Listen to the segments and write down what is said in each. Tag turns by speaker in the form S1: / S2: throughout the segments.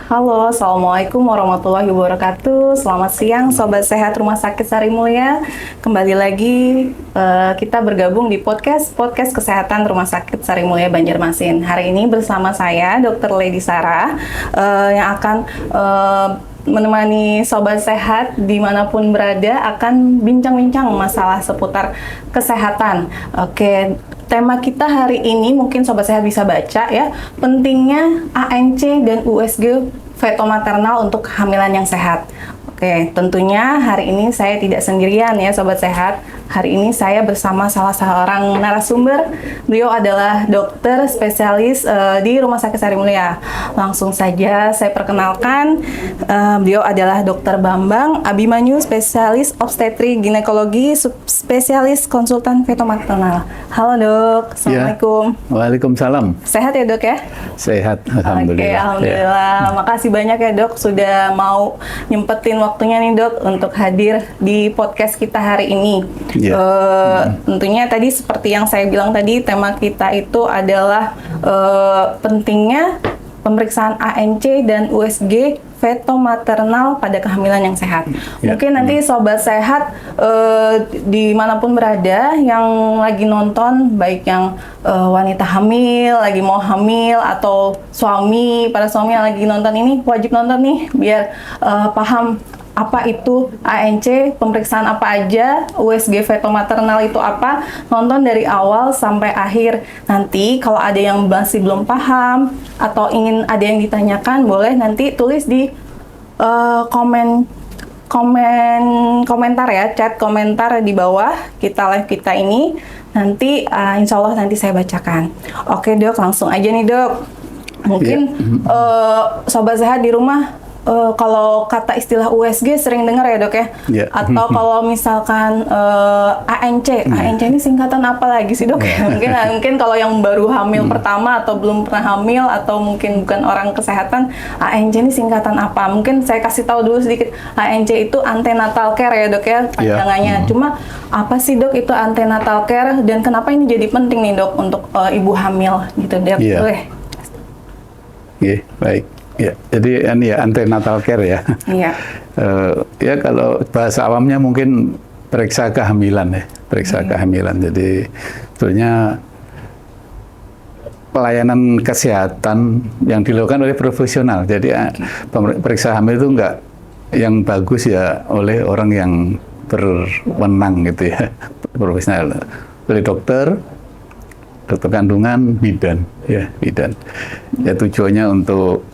S1: Halo, Assalamualaikum warahmatullahi wabarakatuh. Selamat siang, Sobat Sehat Rumah Sakit Sari Mulia. Kembali lagi kita bergabung di podcast Kesehatan Rumah Sakit Sari Mulia Banjarmasin. Hari ini bersama saya, Dr. Lady Sarah, yang akan menemani Sobat Sehat dimanapun berada akan bincang-bincang masalah seputar kesehatan. Oke. Tema kita hari ini mungkin Sobat Sehat bisa baca ya, pentingnya ANC dan USG feto-maternal untuk kehamilan yang sehat. Oke, tentunya hari ini saya tidak sendirian ya Sobat Sehat. Hari ini saya bersama salah seorang narasumber. Beliau adalah dokter spesialis di Rumah Sakit Sari Mulia. Langsung saja saya perkenalkan, beliau adalah Dr. Bambang Abimanyu, spesialis obstetri ginekologi, spesialis konsultan feto-maternal. Halo dok, Assalamualaikum.
S2: Ya. Waalaikumsalam.
S1: Sehat ya dok ya?
S2: Sehat, alhamdulillah.
S1: Oke, alhamdulillah. Ya. Makasih banyak ya dok sudah mau nyempetin waktunya nih dok untuk hadir di podcast kita hari ini. Ya. Tentunya tadi seperti yang saya bilang tadi, tema kita itu adalah pentingnya pemeriksaan ANC dan USG feto-maternal pada kehamilan yang sehat. Ya. Mungkin nanti Sobat Sehat dimanapun berada yang lagi nonton, baik yang wanita hamil, lagi mau hamil, atau para suami yang lagi nonton ini wajib nonton nih biar paham apa itu ANC, pemeriksaan apa aja, USG feto-maternal itu apa, nonton dari awal sampai akhir. Nanti kalau ada yang masih belum paham atau ingin ada yang ditanyakan, boleh nanti tulis di komentar ya, chat komentar di bawah live kita ini. Nanti insya Allah nanti saya bacakan. Oke dok, langsung aja nih dok. Mungkin Sobat Sehat di rumah kalau kata istilah USG sering dengar ya dok ya? Yeah. Atau kalau misalkan ANC ini singkatan apa lagi sih dok? Mungkin kalau yang baru hamil pertama atau belum pernah hamil atau mungkin bukan orang kesehatan, ANC ini singkatan apa? Mungkin saya kasih tahu dulu sedikit. ANC itu antenatal care ya dok ya panjangannya. Yeah. Cuma apa sih dok itu antenatal care dan kenapa ini jadi penting nih dok untuk ibu hamil gitu dok?
S2: Yeah. Boleh? Yeah, baik. Ya, jadi ini ya antenatal care ya. Iya. Ya kalau bahasa awamnya mungkin periksa kehamilan ya, periksa kehamilan. Jadi sebetulnya pelayanan kesehatan yang dilakukan oleh profesional. Jadi periksa hamil itu enggak yang bagus ya oleh orang yang berwenang gitu ya, profesional. Oleh dokter kandungan, bidan ya, bidan. Ya tujuannya untuk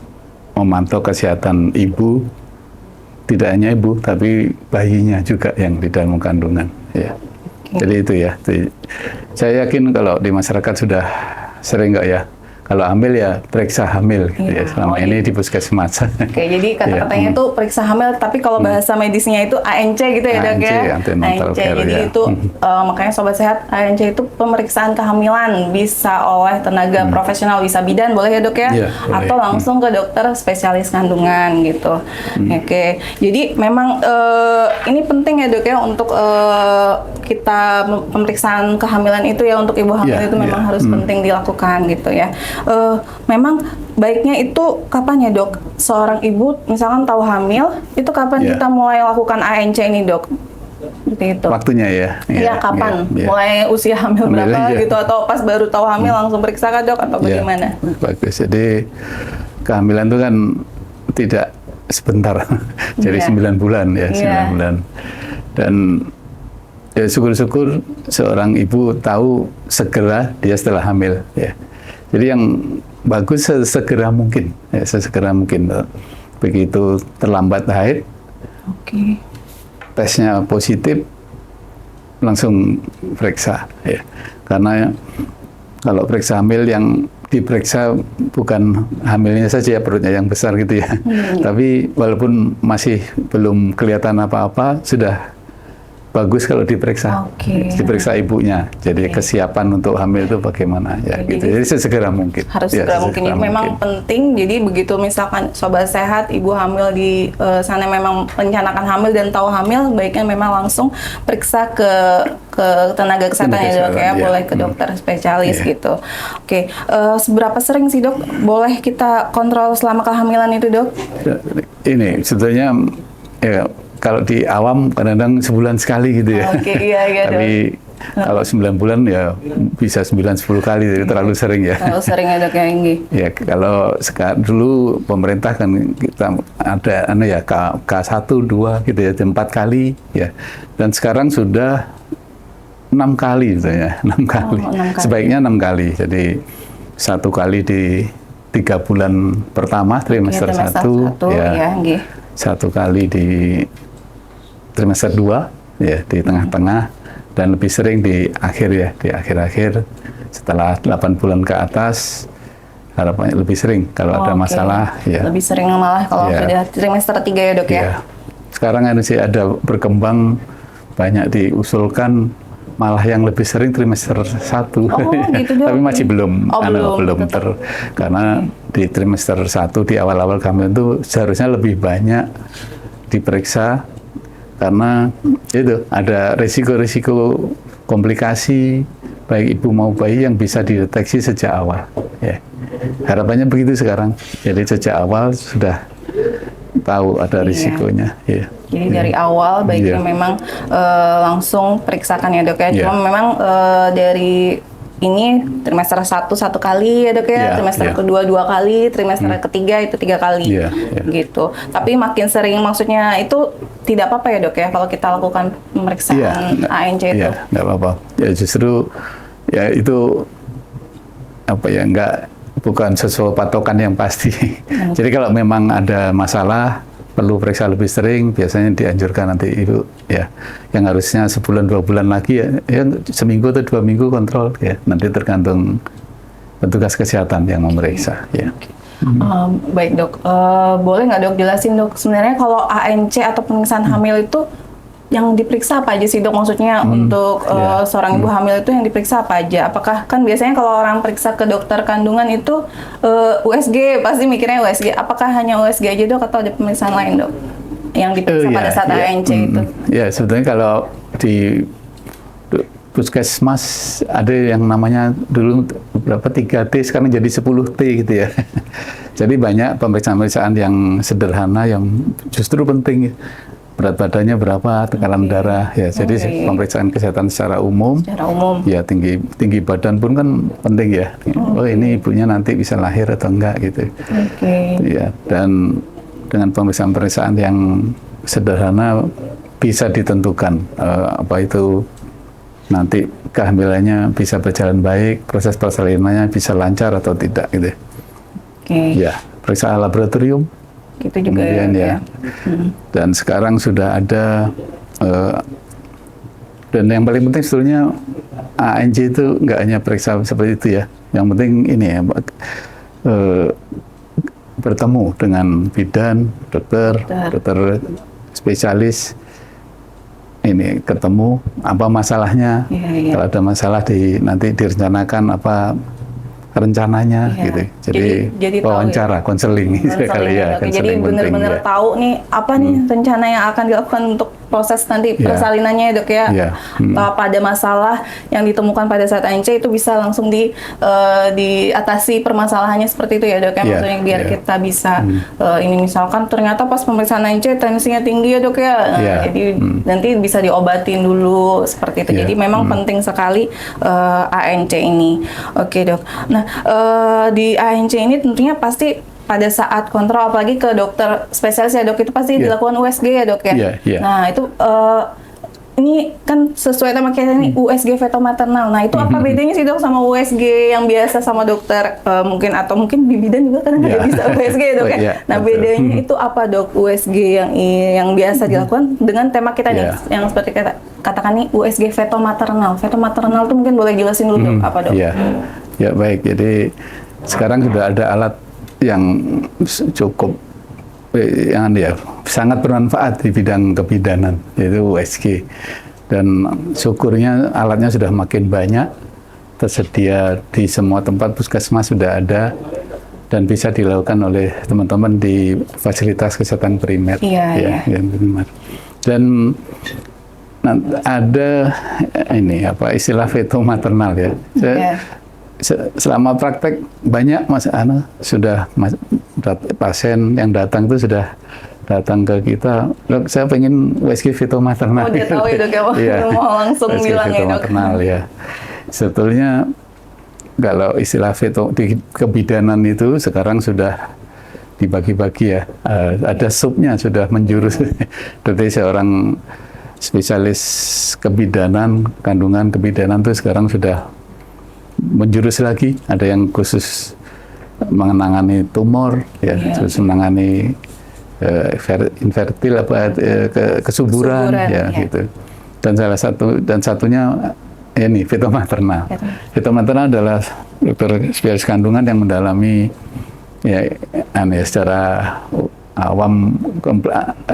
S2: memantau kesehatan ibu, tidak hanya ibu tapi bayinya juga yang di dalam kandungan ya. Jadi itu ya, saya yakin kalau di masyarakat sudah sering nggak ya, kalau hamil ya periksa hamil gitu ya, selama ini di puskesmas.
S1: Oke, jadi kata-katanya itu periksa hamil, tapi kalau bahasa medisnya itu ANC gitu ya dok ya? ANC, jadi itu makanya Sobat Sehat, ANC itu pemeriksaan kehamilan, bisa oleh tenaga profesional, bisa bidan, boleh ya dok ya? Atau langsung ke dokter spesialis kandungan gitu. Oke, jadi memang ini penting ya dok ya untuk kita pemeriksaan kehamilan itu ya, untuk ibu hamil itu memang harus penting dilakukan gitu ya. Memang baiknya itu kapan ya dok? Seorang ibu misalkan tahu hamil, itu kapan kita mulai lakukan ANC ini dok? Seperti itu.
S2: Waktunya ya?
S1: Iya, kapan? Mulai usia hamil berapa gitu? Atau pas baru tahu hamil langsung periksa kah dok? Atau bagaimana?
S2: Bagus, jadi kehamilan itu kan tidak sebentar, jadi 9 bulan ya, 9 bulan. Dan ya syukur-syukur seorang ibu tahu segera dia setelah hamil ya. Jadi yang bagus sesegera mungkin, ya, sesegera mungkin. Begitu terlambat haid, tesnya positif, langsung periksa. Ya. Karena kalau periksa hamil yang diperiksa bukan hamilnya saja ya, perutnya yang besar gitu ya. Tapi walaupun masih belum kelihatan apa-apa, sudah bagus kalau diperiksa, diperiksa ibunya. Jadi kesiapan untuk hamil itu bagaimana ya gitu. Jadi sesegera mungkin.
S1: Harus segera mungkin. Jadi memang penting. Jadi begitu misalkan sobat sehat, ibu hamil di sana memang merencanakan hamil dan tahu hamil, baiknya memang langsung periksa ke tenaga kesehatan ya dok ya, boleh ke dokter spesialis gitu. Oke, seberapa sering sih dok boleh kita kontrol selama kehamilan itu dok?
S2: Ini sebetulnya ya, kalau di awam kadang-kadang sebulan sekali gitu ya.
S1: Iya,
S2: Tapi kalau 9 bulan ya bisa 9-10 kali, jadi terlalu sering ya.
S1: Terlalu sering ya dok ya, Inggi.
S2: Ya kalau dulu pemerintah kan kita ada ya K1, 2 gitu ya, 4 kali ya. Dan sekarang sudah 6 kali gitu ya, 6 kali.
S1: 6 kali.
S2: Sebaiknya 6 kali. Jadi 1 kali di 3 bulan pertama trimester 1 ya. 1 kali di trimester 2 ya, di tengah-tengah, dan lebih sering di akhir ya, di akhir-akhir setelah 8 bulan ke atas, harapannya lebih sering kalau ada masalah ya.
S1: Lebih sering malah kalau sudah trimester 3 ya dok ya.
S2: Sekarang sih ada berkembang, banyak diusulkan malah yang lebih sering trimester 1.
S1: Gitu dok.
S2: Tapi masih belum karena di trimester 1 di awal-awal kami itu seharusnya lebih banyak diperiksa, karena itu ada risiko-risiko komplikasi baik ibu mau bayi yang bisa dideteksi sejak awal ya. Harapannya begitu sekarang, jadi sejak awal sudah tahu ada risikonya ya.
S1: Jadi dari awal baiknya memang langsung periksakan ya dok ya. Cuma memang dari ini trimester 1 kali ya dok ya, trimester kedua 2 kali, trimester ketiga itu 3 kali gitu. Tapi makin sering maksudnya itu tidak apa-apa ya dok ya kalau kita lakukan pemeriksaan ANC itu?
S2: Iya, nggak apa-apa. Ya justru ya itu apa ya, bukan sesuatu patokan yang pasti. Jadi kalau memang ada masalah perlu periksa lebih sering, biasanya dianjurkan nanti ibu ya, yang harusnya sebulan 2 bulan lagi ya seminggu atau 2 minggu kontrol ya, nanti tergantung petugas kesehatan yang memeriksa ya.
S1: Baik dok, boleh nggak dok jelasin dok sebenarnya kalau ANC atau pemeriksaan hamil itu yang diperiksa apa aja sih dok? Maksudnya untuk seorang ibu hamil itu yang diperiksa apa aja? Apakah kan biasanya kalau orang periksa ke dokter kandungan itu USG, pasti mikirnya USG. Apakah hanya USG aja dok atau ada pemeriksaan lain dok yang diperiksa pada saat ANC itu?
S2: Ya sebetulnya kalau di puskesmas ada yang namanya dulu berapa 3T, sekarang jadi 10T gitu ya. Jadi banyak pemeriksaan-pemeriksaan yang sederhana yang justru penting. Berat badannya berapa, tekanan darah ya. Jadi pemeriksaan kesehatan secara umum. Ya tinggi badan pun kan penting ya. Oh ini ibunya nanti bisa lahir atau enggak gitu. Ya, dan dengan pemeriksaan-pemeriksaan yang sederhana bisa ditentukan apa itu nanti kehamilannya bisa berjalan baik, proses persalinannya bisa lancar atau tidak gitu. Ya, periksa laboratorium.
S1: Gitu juga
S2: kemudian ya. Dan sekarang sudah ada dan yang paling penting sebetulnya ANC itu nggak hanya periksa seperti itu ya. Yang penting ini ya, bertemu dengan bidan, dokter spesialis, ini ketemu apa masalahnya. Kalau ada masalah nanti direncanakan apa rencananya gitu. Jadi wawancara, konseling sekali ya.
S1: Jadi benar-benar tahu nih apa nih rencana yang akan dilakukan untuk proses nanti persalinannya ya dok ya. Apa ada masalah yang ditemukan pada saat ANC itu bisa langsung diatasi permasalahannya seperti itu ya dok ya. Maksudnya biar kita bisa ini misalkan ternyata pas pemeriksaan ANC tensinya tinggi ya dok ya. Jadi nanti bisa diobatin dulu seperti itu. Jadi memang penting sekali ANC ini. Oke dok. Nah di ANC ini tentunya pasti pada saat kontrol apalagi ke dokter spesialis ya dok itu pasti dilakukan USG ya dok ya. Nah itu ini kan sesuai tema kita ini USG feto maternal. Nah itu apa bedanya sih dok sama USG yang biasa sama dokter mungkin atau mungkin di bidan juga kadang nggak bisa USG ya dok ya. Nah bedanya itu apa dok USG yang biasa dilakukan dengan tema kita nih yang seperti katakan nih USG feto maternal. Feto maternal itu mungkin boleh jelasin dulu dok apa dok?
S2: Ya baik, jadi sekarang sudah ada alat yang cukup yang sangat bermanfaat di bidang kebidanan, yaitu USG. Dan syukurnya alatnya sudah makin banyak, tersedia di semua tempat puskesmas sudah ada, dan bisa dilakukan oleh teman-teman di fasilitas kesehatan primer.
S1: Iya.
S2: Dan ada ini istilah veto maternal ya. Selama praktek banyak pasien yang datang itu sudah datang ke kita, "Dok, saya pengen USG veto maternal."
S1: Oh, dia tahu ya Dok ya, mau langsung
S2: USG
S1: bilang
S2: veto
S1: ya Dok.
S2: maternal ya. Sebetulnya kalau istilah veto di kebidanan itu sekarang sudah dibagi-bagi ya. Ada subnya sudah menjurus. Jadi seorang spesialis kebidanan, kandungan kebidanan itu sekarang sudah menjurus lagi. Ada yang khusus menangani tumor, ya, terus menangani infertil kesuburan, ya, gitu. Dan satunya ini veto maternal. Veto maternal adalah dokter spesialis kandungan yang mendalami secara awam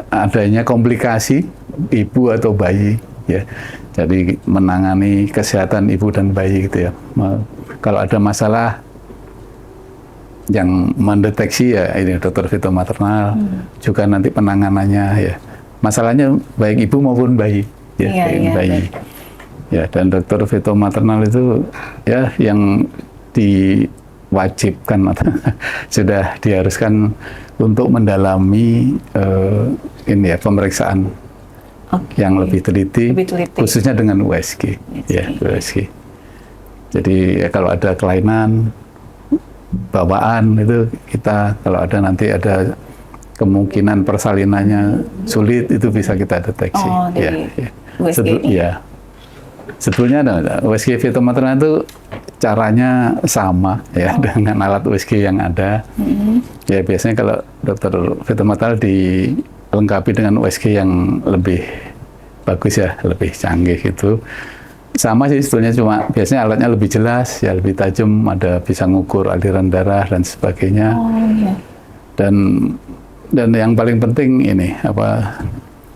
S2: adanya komplikasi ibu atau bayi, ya. Jadi menangani kesehatan ibu dan bayi gitu ya. Kalau ada masalah yang mendeteksi ya ini dokter veto maternal, juga nanti penanganannya ya. Masalahnya baik ibu maupun bayi, ya, bayi. Ya, dan dokter veto maternal itu ya yang diwajibkan sudah diharuskan untuk mendalami pemeriksaan yang lebih teliti, khususnya dengan USG, ya, USG. Jadi ya, kalau ada kelainan bawaan itu kita, kalau ada nanti ada kemungkinan persalinannya sulit, itu bisa kita deteksi. Sebetulnya USG veto maternal itu caranya sama ya dengan alat USG yang ada. Ya biasanya kalau dokter veto maternal dilengkapi dengan USG yang lebih bagus ya, lebih canggih gitu. Sama sih sebetulnya, cuma biasanya alatnya lebih jelas, ya lebih tajam, ada bisa ngukur aliran darah dan sebagainya. Dan yang paling penting ini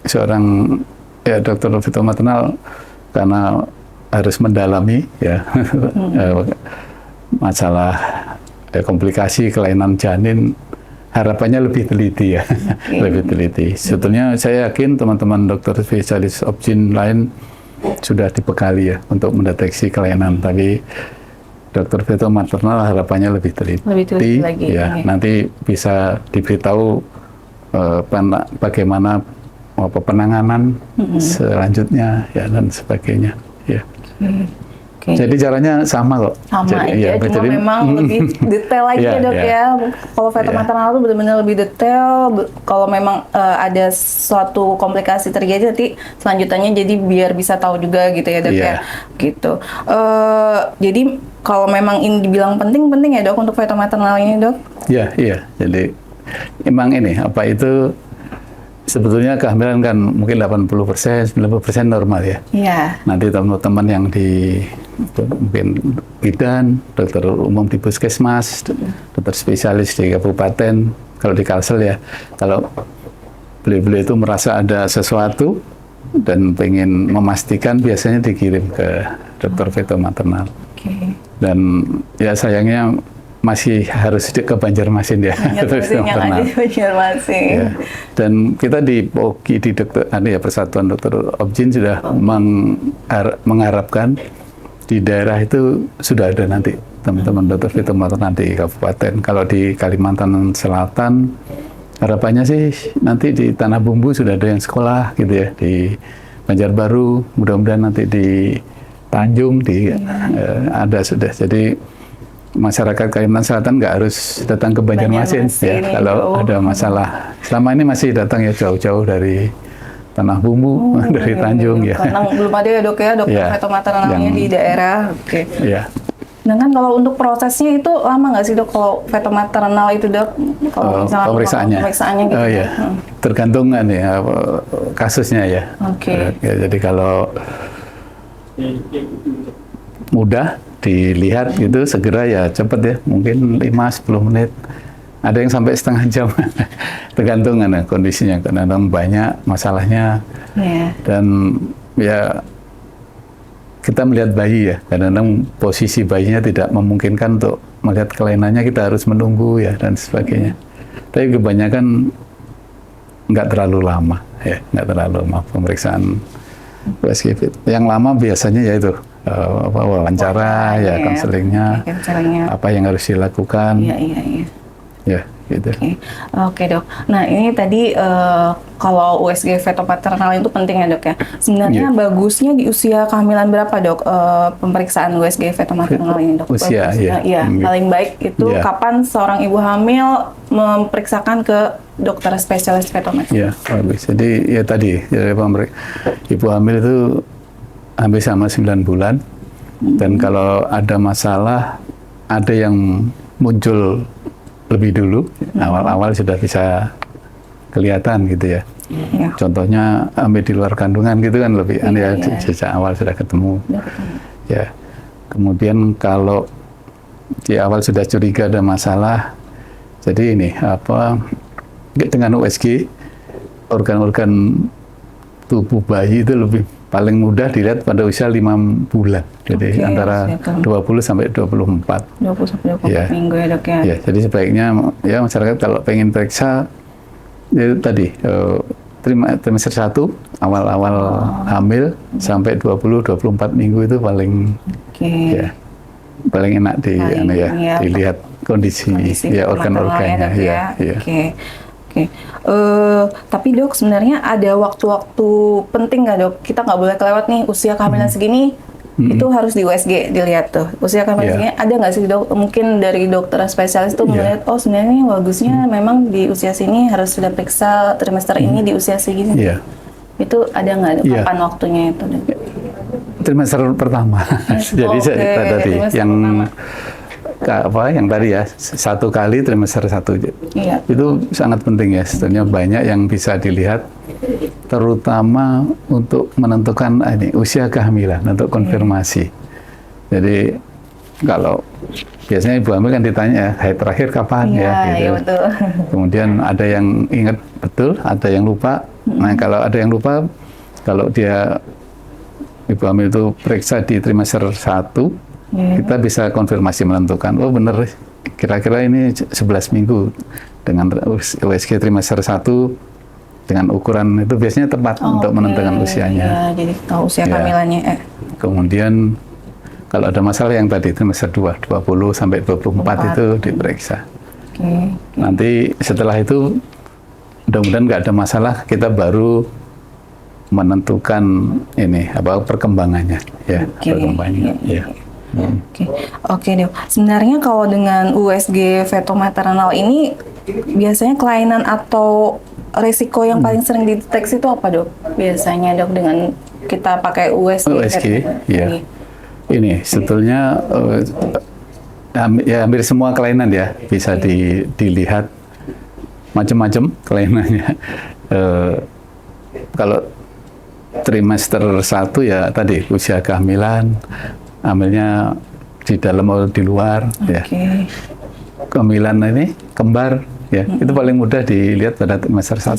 S2: seorang dokter veto maternal karena harus mendalami ya masalah komplikasi kelainan janin, harapannya lebih teliti ya, lebih teliti. Sebetulnya saya yakin teman-teman dokter spesialis obgyn lain sudah dibekali ya untuk mendeteksi kelainan, tapi dokter veto maternal harapannya lebih teliti lagi, ya. Nanti bisa diberitahu bagaimana penanganan selanjutnya ya dan sebagainya ya. Jadi caranya sama kok.
S1: Sama aja, cuma memang lebih detail lagi ya Dok ya. Kalau veto maternal itu benar-benar lebih detail. Kalau memang ada suatu komplikasi terjadi, nanti selanjutnya jadi biar bisa tahu juga gitu ya Dok ya. Gitu. Jadi kalau memang ini dibilang penting ya Dok untuk veto maternal ini Dok? Iya.
S2: Jadi emang ini itu sebetulnya kehamilan kan mungkin 80%, 90% normal ya.
S1: Iya.
S2: Nanti teman-teman yang di mungkin bidan, dokter umum di puskesmas, dokter spesialis di kabupaten, kalau di Kalsel ya, kalau beliau-beliau itu merasa ada sesuatu dan pengen memastikan, biasanya dikirim ke dokter veto maternal. Dan ya sayangnya masih harus ke Banjarmasin ya.
S1: Banjarmasin.
S2: Ya. Dan kita di POGI, di Persatuan Dokter Obgyn sudah mengharapkan di daerah itu sudah ada nanti teman-teman dokter veto maternal di kabupaten. Kalau di Kalimantan Selatan harapannya sih nanti di Tanah Bumbu sudah ada yang sekolah gitu ya, di Banjarbaru, mudah-mudahan nanti di Tanjung ada sudah. Jadi masyarakat Kalimantan Selatan nggak harus datang ke Banjarmasin ya kalau ada masalah. Selama ini masih datang ya jauh-jauh dari Tanah Bumbu, dari Tanjung ya.
S1: Karena belum ada ya Dok ya, dokter veto maternalnya di daerah. Dengan kalau untuk prosesnya itu lama nggak sih Dok kalau veto maternal itu Dok? Kalau misalnya pemeriksaannya gitu.
S2: Tergantung kasusnya ya. Jadi kalau mudah dilihat gitu segera ya cepat ya, mungkin 5-10 menit. Ada yang sampai setengah jam, tergantung kondisinya, kadang-kadang banyak masalahnya. Dan ya kita melihat bayi ya, kadang-kadang posisi bayinya tidak memungkinkan untuk melihat kelainannya, kita harus menunggu ya dan sebagainya. Tapi kebanyakan nggak terlalu lama ya, nggak terlalu lama pemeriksaan USG. Yang lama biasanya yaitu wawancara ya, konselingnya, apa yang harus dilakukan. Ya, gitu.
S1: Oke, Dok. Nah, ini tadi kalau USG fetomaternal itu penting ya, Dok ya. Sebenarnya bagusnya di usia kehamilan berapa, Dok? Pemeriksaan USG fetomaternal ini, Dok?
S2: Usia,
S1: paling baik itu kapan seorang ibu hamil memeriksakan ke dokter spesialis fetomaternal?
S2: Iya, bagus. Jadi ya tadi, ibu hamil itu hampir sama 9 bulan. Dan kalau ada masalah, ada yang muncul lebih dulu, awal-awal sudah bisa kelihatan gitu ya. Contohnya hamil di luar kandungan gitu kan lebih sejak awal sudah ketemu. Ya. Kemudian kalau di awal sudah curiga ada masalah, jadi ini dengan USG organ-organ tubuh bayi itu paling mudah dilihat pada usia 5 bulan. Jadi antara 20 sampai 24.
S1: 20 sampai 24 minggu ya, Dok ya.
S2: Ya, jadi sebaiknya ya masyarakat kalau pengen periksa itu tadi trimester 1 awal-awal hamil sampai 20-24 minggu itu paling paling enak dilihat kondisi ya organ-organnya ya.
S1: Tapi Dok, sebenarnya ada waktu-waktu penting nggak, Dok? Kita nggak boleh kelewat nih usia kehamilan segini, itu harus di USG dilihat tuh. Usia kehamilan segini ada nggak sih, Dok? Mungkin dari dokter spesialis tuh melihat, oh sebenarnya bagusnya memang di usia sini harus sudah periksa trimester ini di usia segini. Itu ada nggak, Dok? Kapan waktunya itu, Dok?
S2: Trimester pertama. Jadi tadi yang tadi ya, 1 kali trimester 1 itu sangat penting ya. Sebenarnya banyak yang bisa dilihat, terutama untuk menentukan usia kehamilan untuk konfirmasi. Jadi kalau biasanya ibu hamil kan ditanya haid terakhir kapan
S1: betul.
S2: Kemudian ada yang ingat betul, ada yang lupa. Nah kalau ada yang lupa, kalau dia ibu hamil itu periksa di trimester 1, kita bisa konfirmasi menentukan, oh benar kira-kira ini 11 minggu dengan USG trimester 1 dengan ukuran itu biasanya tepat untuk menentukan usianya.
S1: Jadi tahu usia kehamilannya.
S2: Kemudian kalau ada masalah yang tadi trimester 2, 20 sampai 24 itu diperiksa. Nanti setelah itu mudah-mudahan nggak ada masalah, kita baru menentukan perkembangannya perkembangannya. Oke, Dok. Sebenarnya kalau dengan USG fetomaternal ini biasanya kelainan atau resiko yang paling sering dideteksi itu apa, Dok? Biasanya, Dok, dengan kita pakai USG ini sebetulnya hampir semua kelainan ya bisa dilihat, macam-macam kelainannya. Kalau trimester 1 ya tadi usia kehamilan, hamilnya di dalam atau di luar, kehamilan ini kembar, itu paling mudah dilihat pada trimester 1.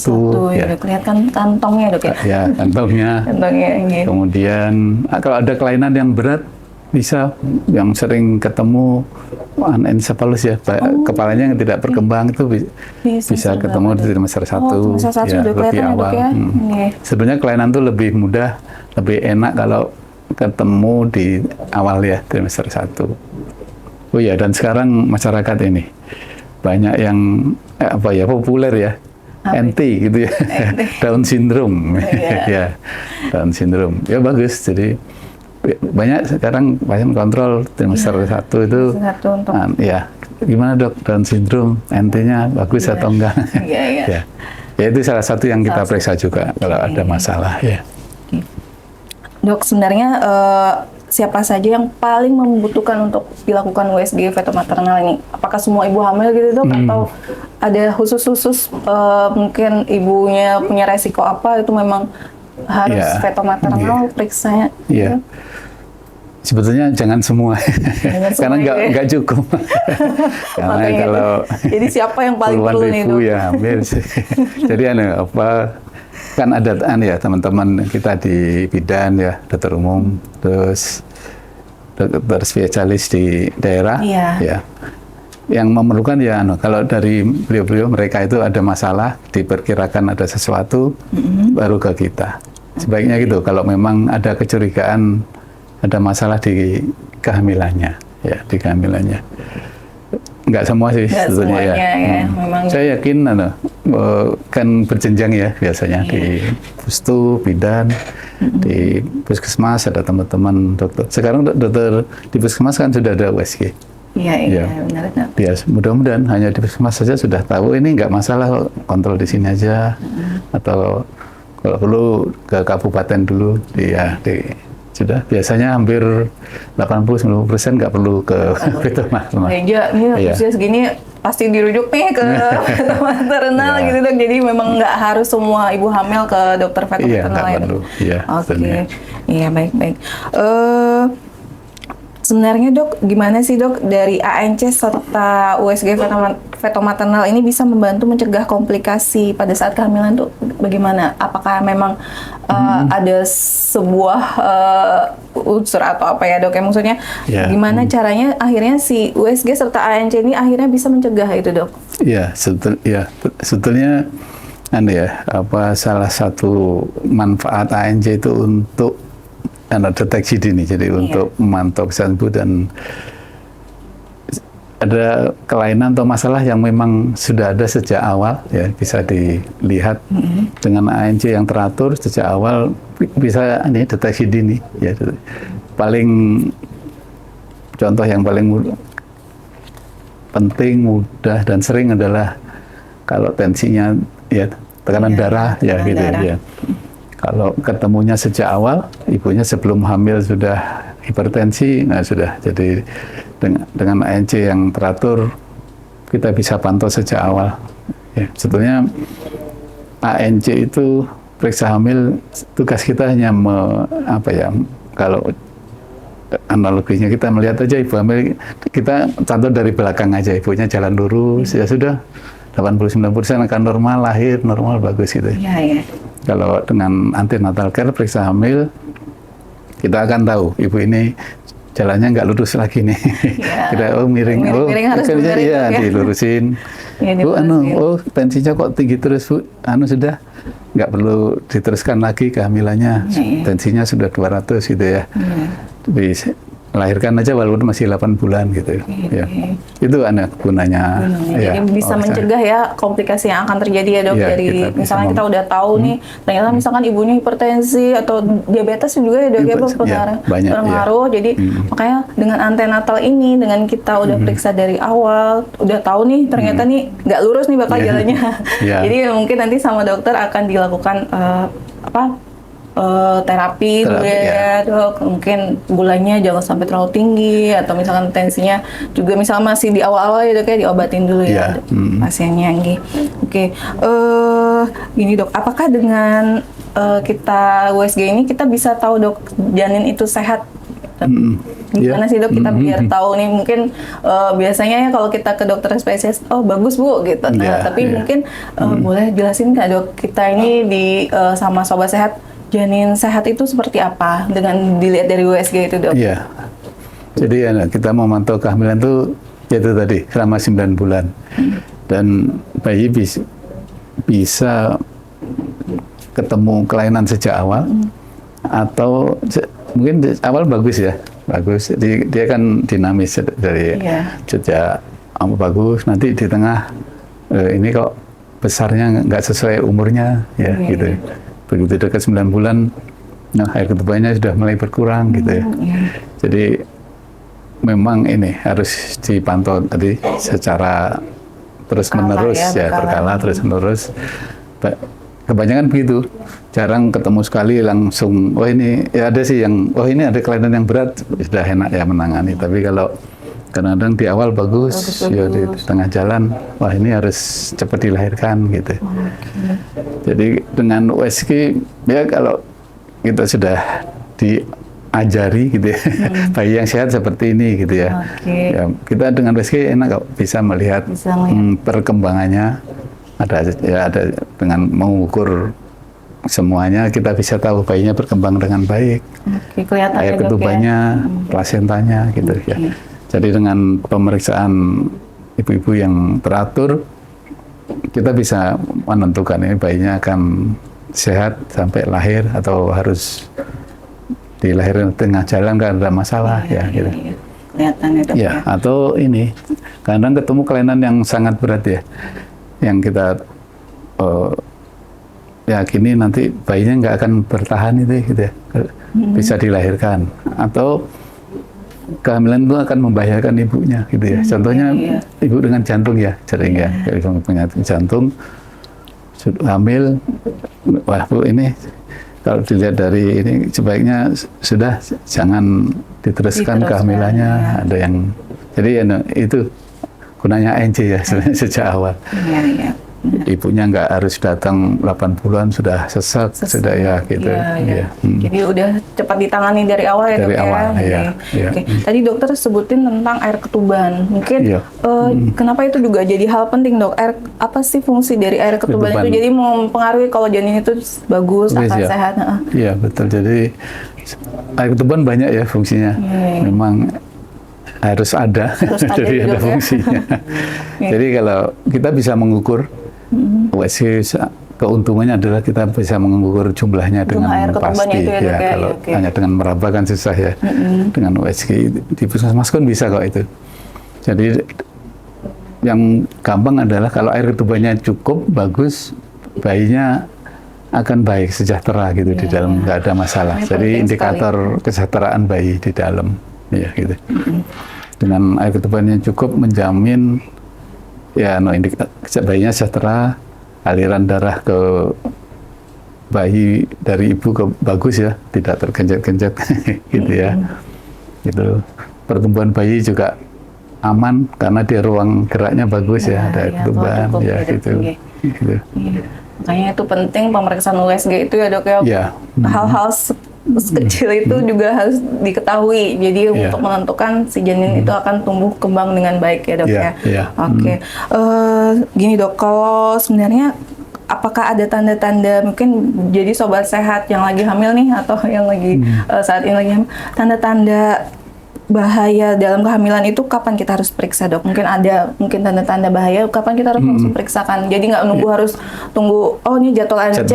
S1: Kelihatan kantongnya, Dok ya?
S2: Ya, kantongnya. Kemudian kalau ada kelainan yang berat, bisa yang sering ketemu anencephalus ya, kepalanya yang tidak berkembang itu bisa ketemu di trimester 1, lebih awal. Sebenarnya kelainan itu lebih mudah, lebih enak kalau ketemu di awal ya, trimester 1. Oh ya, dan sekarang masyarakat ini banyak yang populer ya, NT gitu ya, Down syndrome. Down syndrome. Ya bagus, jadi banyak sekarang pasien kontrol trimester 1 itu. Gimana, Dok, Down syndrome, NT-nya bagus atau enggak? Ya itu salah satu yang kita periksa juga kalau ada masalah ya.
S1: Dok, sebenarnya siapa saja yang paling membutuhkan untuk dilakukan USG fetomaternal ini? Apakah semua ibu hamil gitu, Dok? Atau ada khusus mungkin ibunya punya resiko apa, itu memang harus fetomaternal periksanya? Sebetulnya
S2: jangan semua, karena nggak cukup. Karena
S1: jadi siapa yang paling perlu nih, Dok?
S2: Ya hamil. Jadi kan ada ya teman-teman kita di bidan ya, dokter umum, terus dokter spesialis di daerah, ya, yang memerlukan ya, kalau dari beliau-beliau mereka itu ada masalah, diperkirakan ada sesuatu, baru ke kita. Sebaiknya gitu, kalau memang ada kecurigaan ada masalah di kehamilannya, ya di kehamilannya. Nggak semua sih sebetulnya ya. Memang saya yakin kan berjenjang ya biasanya di pustu, bidan, di puskesmas ada teman-teman dokter. Sekarang dokter di puskesmas kan sudah ada USG.
S1: Iya, benar.
S2: Ya, mudah-mudahan hanya di puskesmas saja sudah tahu ini nggak masalah, kontrol di sini aja. Atau kalau perlu ke kabupaten dulu, sudah biasanya hampir 80-90% nggak perlu ke Fetomaternal.
S1: Usia segini pasti dirujuk nih ke Fetomaternal gitu dok. Jadi memang nggak harus semua ibu hamil ke dokter Fetomaternal ya. Oke, iya baik. Sebenarnya dok, gimana sih dok dari ANC serta USG Fetomaternal ini bisa membantu mencegah komplikasi pada saat kehamilan tuh bagaimana? Apakah memang ada sebuah unsur atau apa ya dok? Maksudnya gimana caranya akhirnya si USG serta ANC ini akhirnya bisa mencegah itu dok?
S2: Iya, sebetulnya salah satu manfaat ANC itu untuk deteksi dini, jadi untuk memantau kesehatan ibu dan ada kelainan atau masalah yang memang sudah ada sejak awal ya bisa dilihat dengan ANC yang teratur sejak awal bisa deteksi dini ya. Contoh yang paling penting, mudah dan sering adalah kalau tensinya ya tekanan darah ya gitu ya. Kalau ketemunya sejak awal, ibunya sebelum hamil sudah hipertensi, sudah. Jadi dengan ANC yang teratur, kita bisa pantau sejak awal. Ya, sebetulnya ANC itu periksa hamil, tugas kita hanya kalau analoginya kita melihat aja ibu hamil, kita contoh dari belakang aja, ibunya jalan lurus, ya sudah 89% akan normal, lahir normal, bagus gitu.
S1: Iya.
S2: Kalau dengan antenatal care periksa hamil, kita akan tahu ibu ini jalannya nggak lurus lagi nih. Kita miring harus dilurusin. Tensinya kok tinggi terus bu, sudah nggak perlu diteruskan lagi kehamilannya. Tensinya sudah 200 gitu ya. Lahirkan aja walaupun masih 8 bulan gitu. Itu gunanya.
S1: Jadi bisa mencegah ya komplikasi yang akan terjadi ya dok. Dari misalnya kita udah tahu nih, ternyata misalkan ibunya hipertensi atau diabetes juga ya dok ya berpengaruh. Jadi makanya dengan antenatal ini, dengan kita udah periksa dari awal, udah tahu nih ternyata nih nggak lurus nih bakal jalannya. Jadi mungkin nanti sama dokter akan dilakukan terapi dulu ya dok, mungkin gulanya jangan sampai terlalu tinggi atau misalkan tensinya juga misalnya masih di awal-awal ya dok ya diobatin dulu ya pasiennya Oke. Gini dok, apakah dengan kita USG ini kita bisa tahu dok janin itu sehat? Gimana sih dok kita biar tahu nih, mungkin biasanya ya kalau kita ke dokter spesialis, bagus bu gitu. Tapi mungkin boleh jelasin nggak dok, kita ini sama Sobat Sehat, janin sehat itu seperti apa dengan dilihat dari USG itu dok? Iya,
S2: jadi kita memantau kehamilan itu yaitu tadi selama 9 bulan dan bayi bisa ketemu kelainan sejak awal atau mungkin awal bagus ya, dia kan dinamis dari sejak bagus, nanti di tengah ini kok besarnya nggak sesuai umurnya ya gitu. Begitu dekat 9 bulan, air ketubannya sudah mulai berkurang gitu ya. Jadi memang ini harus dipantau tadi secara terus-menerus berkala terus-menerus. Kebanyakan begitu, jarang ketemu sekali langsung, ini ya ada sih yang, ini ada kelainan yang berat, sudah enak ya menangani. Tapi kalau kadang-kadang di awal bagus, ya di tengah jalan, ini harus cepat dilahirkan gitu. Jadi dengan USG ya kalau kita sudah diajari gitu ya, bayi yang sehat seperti ini gitu ya. Ya kita dengan USG enak kok bisa melihat perkembangannya, ada dengan mengukur semuanya kita bisa tahu bayinya berkembang dengan baik.
S1: Oke, kelihatan
S2: Air
S1: ya, Dok,
S2: ketubannya, plasentanya gitu ya. Jadi dengan pemeriksaan ibu-ibu yang teratur, kita bisa menentukan ini bayinya akan sehat sampai lahir atau harus dilahirkan tengah jalan kan ada masalah ya gitu.
S1: Iya. Kelihatan ya, Dok,
S2: Ya, atau ini kadang ketemu kelainan yang sangat berat ya, yang kita yakini nanti bayinya nggak akan bertahan itu gitu ya, bisa dilahirkan atau kehamilan itu akan membahayakan ibunya gitu ya. Contohnya ibu dengan jantung ya, sering ya, penyakit jantung hamil, wah Bu ini kalau dilihat dari ini sebaiknya sudah jangan diteruskan kehamilannya. Ada yang jadi ya, itu gunanya NC ya sebenarnya sejak awal.
S1: Iya.
S2: Ibunya nggak harus datang 8 bulan sudah sesak. Sudah ya gitu.
S1: Iya. Jadi udah cepat ditangani dari awal ya,
S2: dari
S1: Dok,
S2: awal,
S1: ya.
S2: Iya.
S1: Oke. Tadi dokter sebutin tentang air ketuban. Mungkin
S2: Iya.
S1: kenapa itu juga jadi hal penting, Dok? Apa sih fungsi dari air ketuban itu? Jadi mempengaruhi kalau janin itu bagus, akan sehat.
S2: Iya betul. Jadi air ketuban banyak ya fungsinya. Memang harus ada, jadi ada fungsinya. Jadi kalau kita bisa mengukur USG, keuntungannya adalah kita bisa mengukur jumlahnya dengan pasti ya. Kalau hanya dengan meraba kan susah ya. Dengan USG di puskesmas kan bisa kok itu. Jadi yang gampang adalah kalau air ketubannya cukup bagus, bayinya akan baik, sejahtera gitu di dalam, nggak ada masalah. Jadi indikator kesejahteraan bayi di dalam ya gitu. Dengan air ketubannya cukup menjamin ya bayinya sejahtera, aliran darah ke bayi dari ibu ke bagus ya, tidak tergenjat-genjat gitu ya. Gitu. Pertumbuhan bayi juga aman karena di ruang geraknya bagus ya, ada air ketuban ya gitu. Gitu.
S1: Makanya itu penting pemeriksaan USG itu ya, Dok ya. Hal-hal kecil itu juga harus diketahui. Jadi untuk menentukan si janin itu akan tumbuh kembang dengan baik ya, Dok ya. Oke. Gini, Dok, kalau sebenarnya apakah ada tanda-tanda mungkin jadi sobat sehat yang lagi hamil nih atau yang lagi saat ini lagi hamil, tanda-tanda bahaya dalam kehamilan itu kapan kita harus periksa, Dok? Mungkin ada tanda-tanda bahaya kapan kita harus langsung periksakan. Jadi nggak nunggu harus tunggu ini jadwal ANC.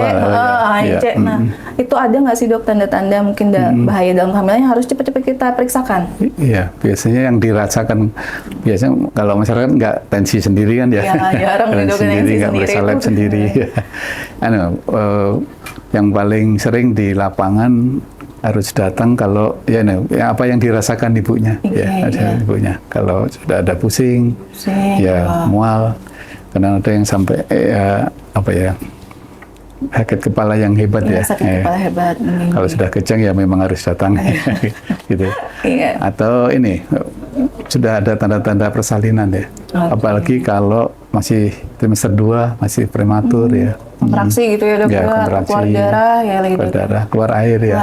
S1: Nah, itu ada nggak sih, Dok, tanda-tanda mungkin bahaya dalam kehamilan yang harus cepat-cepat kita periksakan?
S2: Iya, biasanya yang dirasakan kalau masyarakat nggak tensi sendiri kan ya.
S1: Iya, jarang
S2: tensi sendiri, nggak periksa lab sendiri. Yang paling sering di lapangan harus datang kalau apa yang dirasakan ibunya ibunya. Kalau sudah ada pusing mual, karena ada yang sampai sakit kepala yang hebat
S1: sakit kepala hebat.
S2: Kalau sudah kejang ya memang harus datang gitu. Atau ini sudah ada tanda-tanda persalinan ya. Apalagi kalau masih trimester 2 masih prematur ya.
S1: Kontraksi gitu ya, Dok, keluar darah ya,
S2: keluar air ya,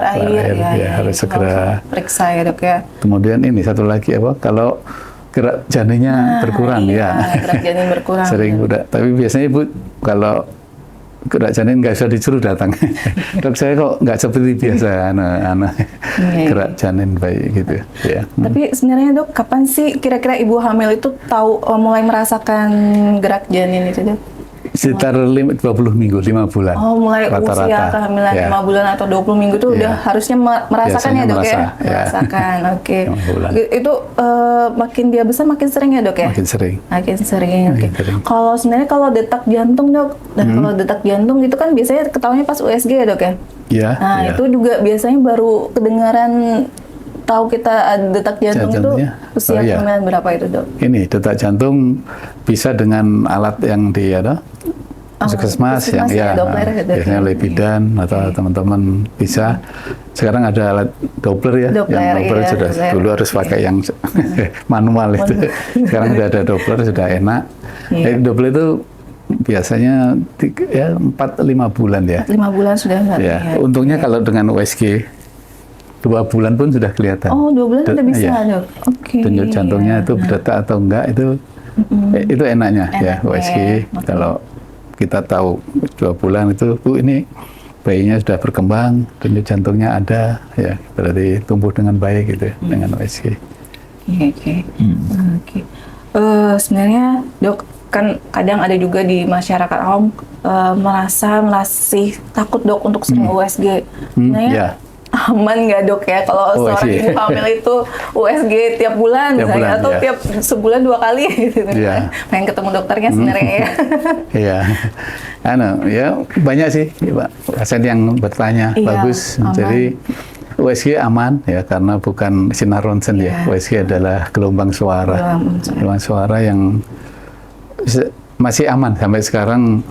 S2: harus segera
S1: periksa ya, Dok ya.
S2: Kemudian ini satu lagi kalau gerak janinnya berkurang
S1: gerak janin berkurang.
S2: Sering udah, tapi biasanya Ibu kalau gerak janin nggak usah disuruh datang. Dok, saya kok nggak seperti biasa gerak janin bayi gitu ya.
S1: Tapi sebenarnya, Dok, kapan sih kira-kira ibu hamil itu tahu mulai merasakan gerak janin itu, Dok?
S2: Sekitar 20 minggu, 5 bulan.
S1: Oh, mulai rata-rata usia kehamilan 5 bulan atau 20 minggu itu udah harusnya merasakan ya, Dok ya? Merasakan, oke. Itu makin dia besar makin sering ya, Dok ya?
S2: Makin sering.
S1: Kalau sebenarnya kalau detak jantung, Dok, dan kalau detak jantung itu kan biasanya ketahuannya pas USG ya, Dok ya?
S2: Iya.
S1: Nah, itu juga biasanya baru kedengaran tahu kita ada detak jantung itu usia kehamilan berapa itu, Dok? Ini
S2: detak jantung bisa dengan alat yang di puskesmas yang biasanya Lepidan atau teman-teman bisa. Sekarang ada alat Doppler ya, yang Doppler sudah dulu harus pakai yang manual itu. Sekarang sudah ada Doppler, sudah enak. Doppler itu biasanya 4-5 bulan ya.
S1: 5 bulan sudah
S2: ya. Untungnya kalau dengan USG 2 bulan pun sudah kelihatan.
S1: Oh, 2 bulan sudah bisa, Dok. Oke.
S2: Denyut jantungnya itu berdetak atau enggak itu enaknya ya USG. Kalau kita tahu 2 bulan itu Bu ini bayinya sudah berkembang, denyut jantungnya ada, ya berarti tumbuh dengan baik gitu ya, dengan USG.
S1: Oke. Sebenarnya dok, kan kadang ada juga di masyarakat awam masih takut dok untuk sering USG. Sebenarnya aman nggak dok ya kalau seorang ibu hamil itu USG tiap bulan misalnya, atau tiap sebulan 2 kali gitu kan? Pengen ketemu dokternya sebenarnya ya.
S2: Iya, ya banyak sih pasien yang bertanya, bagus. Aman. Jadi USG aman ya karena bukan sinar ronsen ya. USG adalah gelombang suara. Gelombang suara yang masih aman sampai sekarang.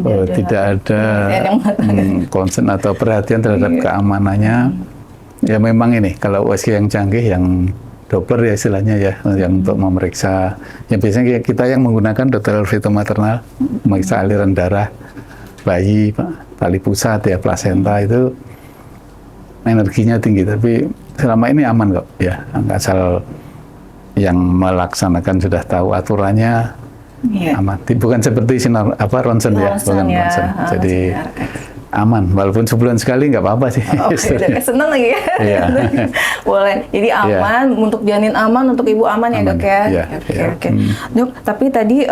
S2: Tidak ada concern atau perhatian terhadap keamanannya. Ya memang ini kalau USG yang canggih, yang Doppler ya istilahnya ya, yang untuk memeriksa. Yang biasanya kita yang menggunakan Doppler feto-maternal, memeriksa aliran darah bayi, tali pusat ya, plasenta, itu energinya tinggi. Tapi selama ini aman kok ya, asal yang melaksanakan sudah tahu aturannya. Aman, bukan seperti sinar ronsen ya, bukan ronsen. Jadi aman, walaupun sebulan sekali nggak apa-apa sih.
S1: Seneng lagi ya. Boleh. Jadi aman, untuk janin aman, untuk ibu aman ya dok ya. Oke. Dok, tapi tadi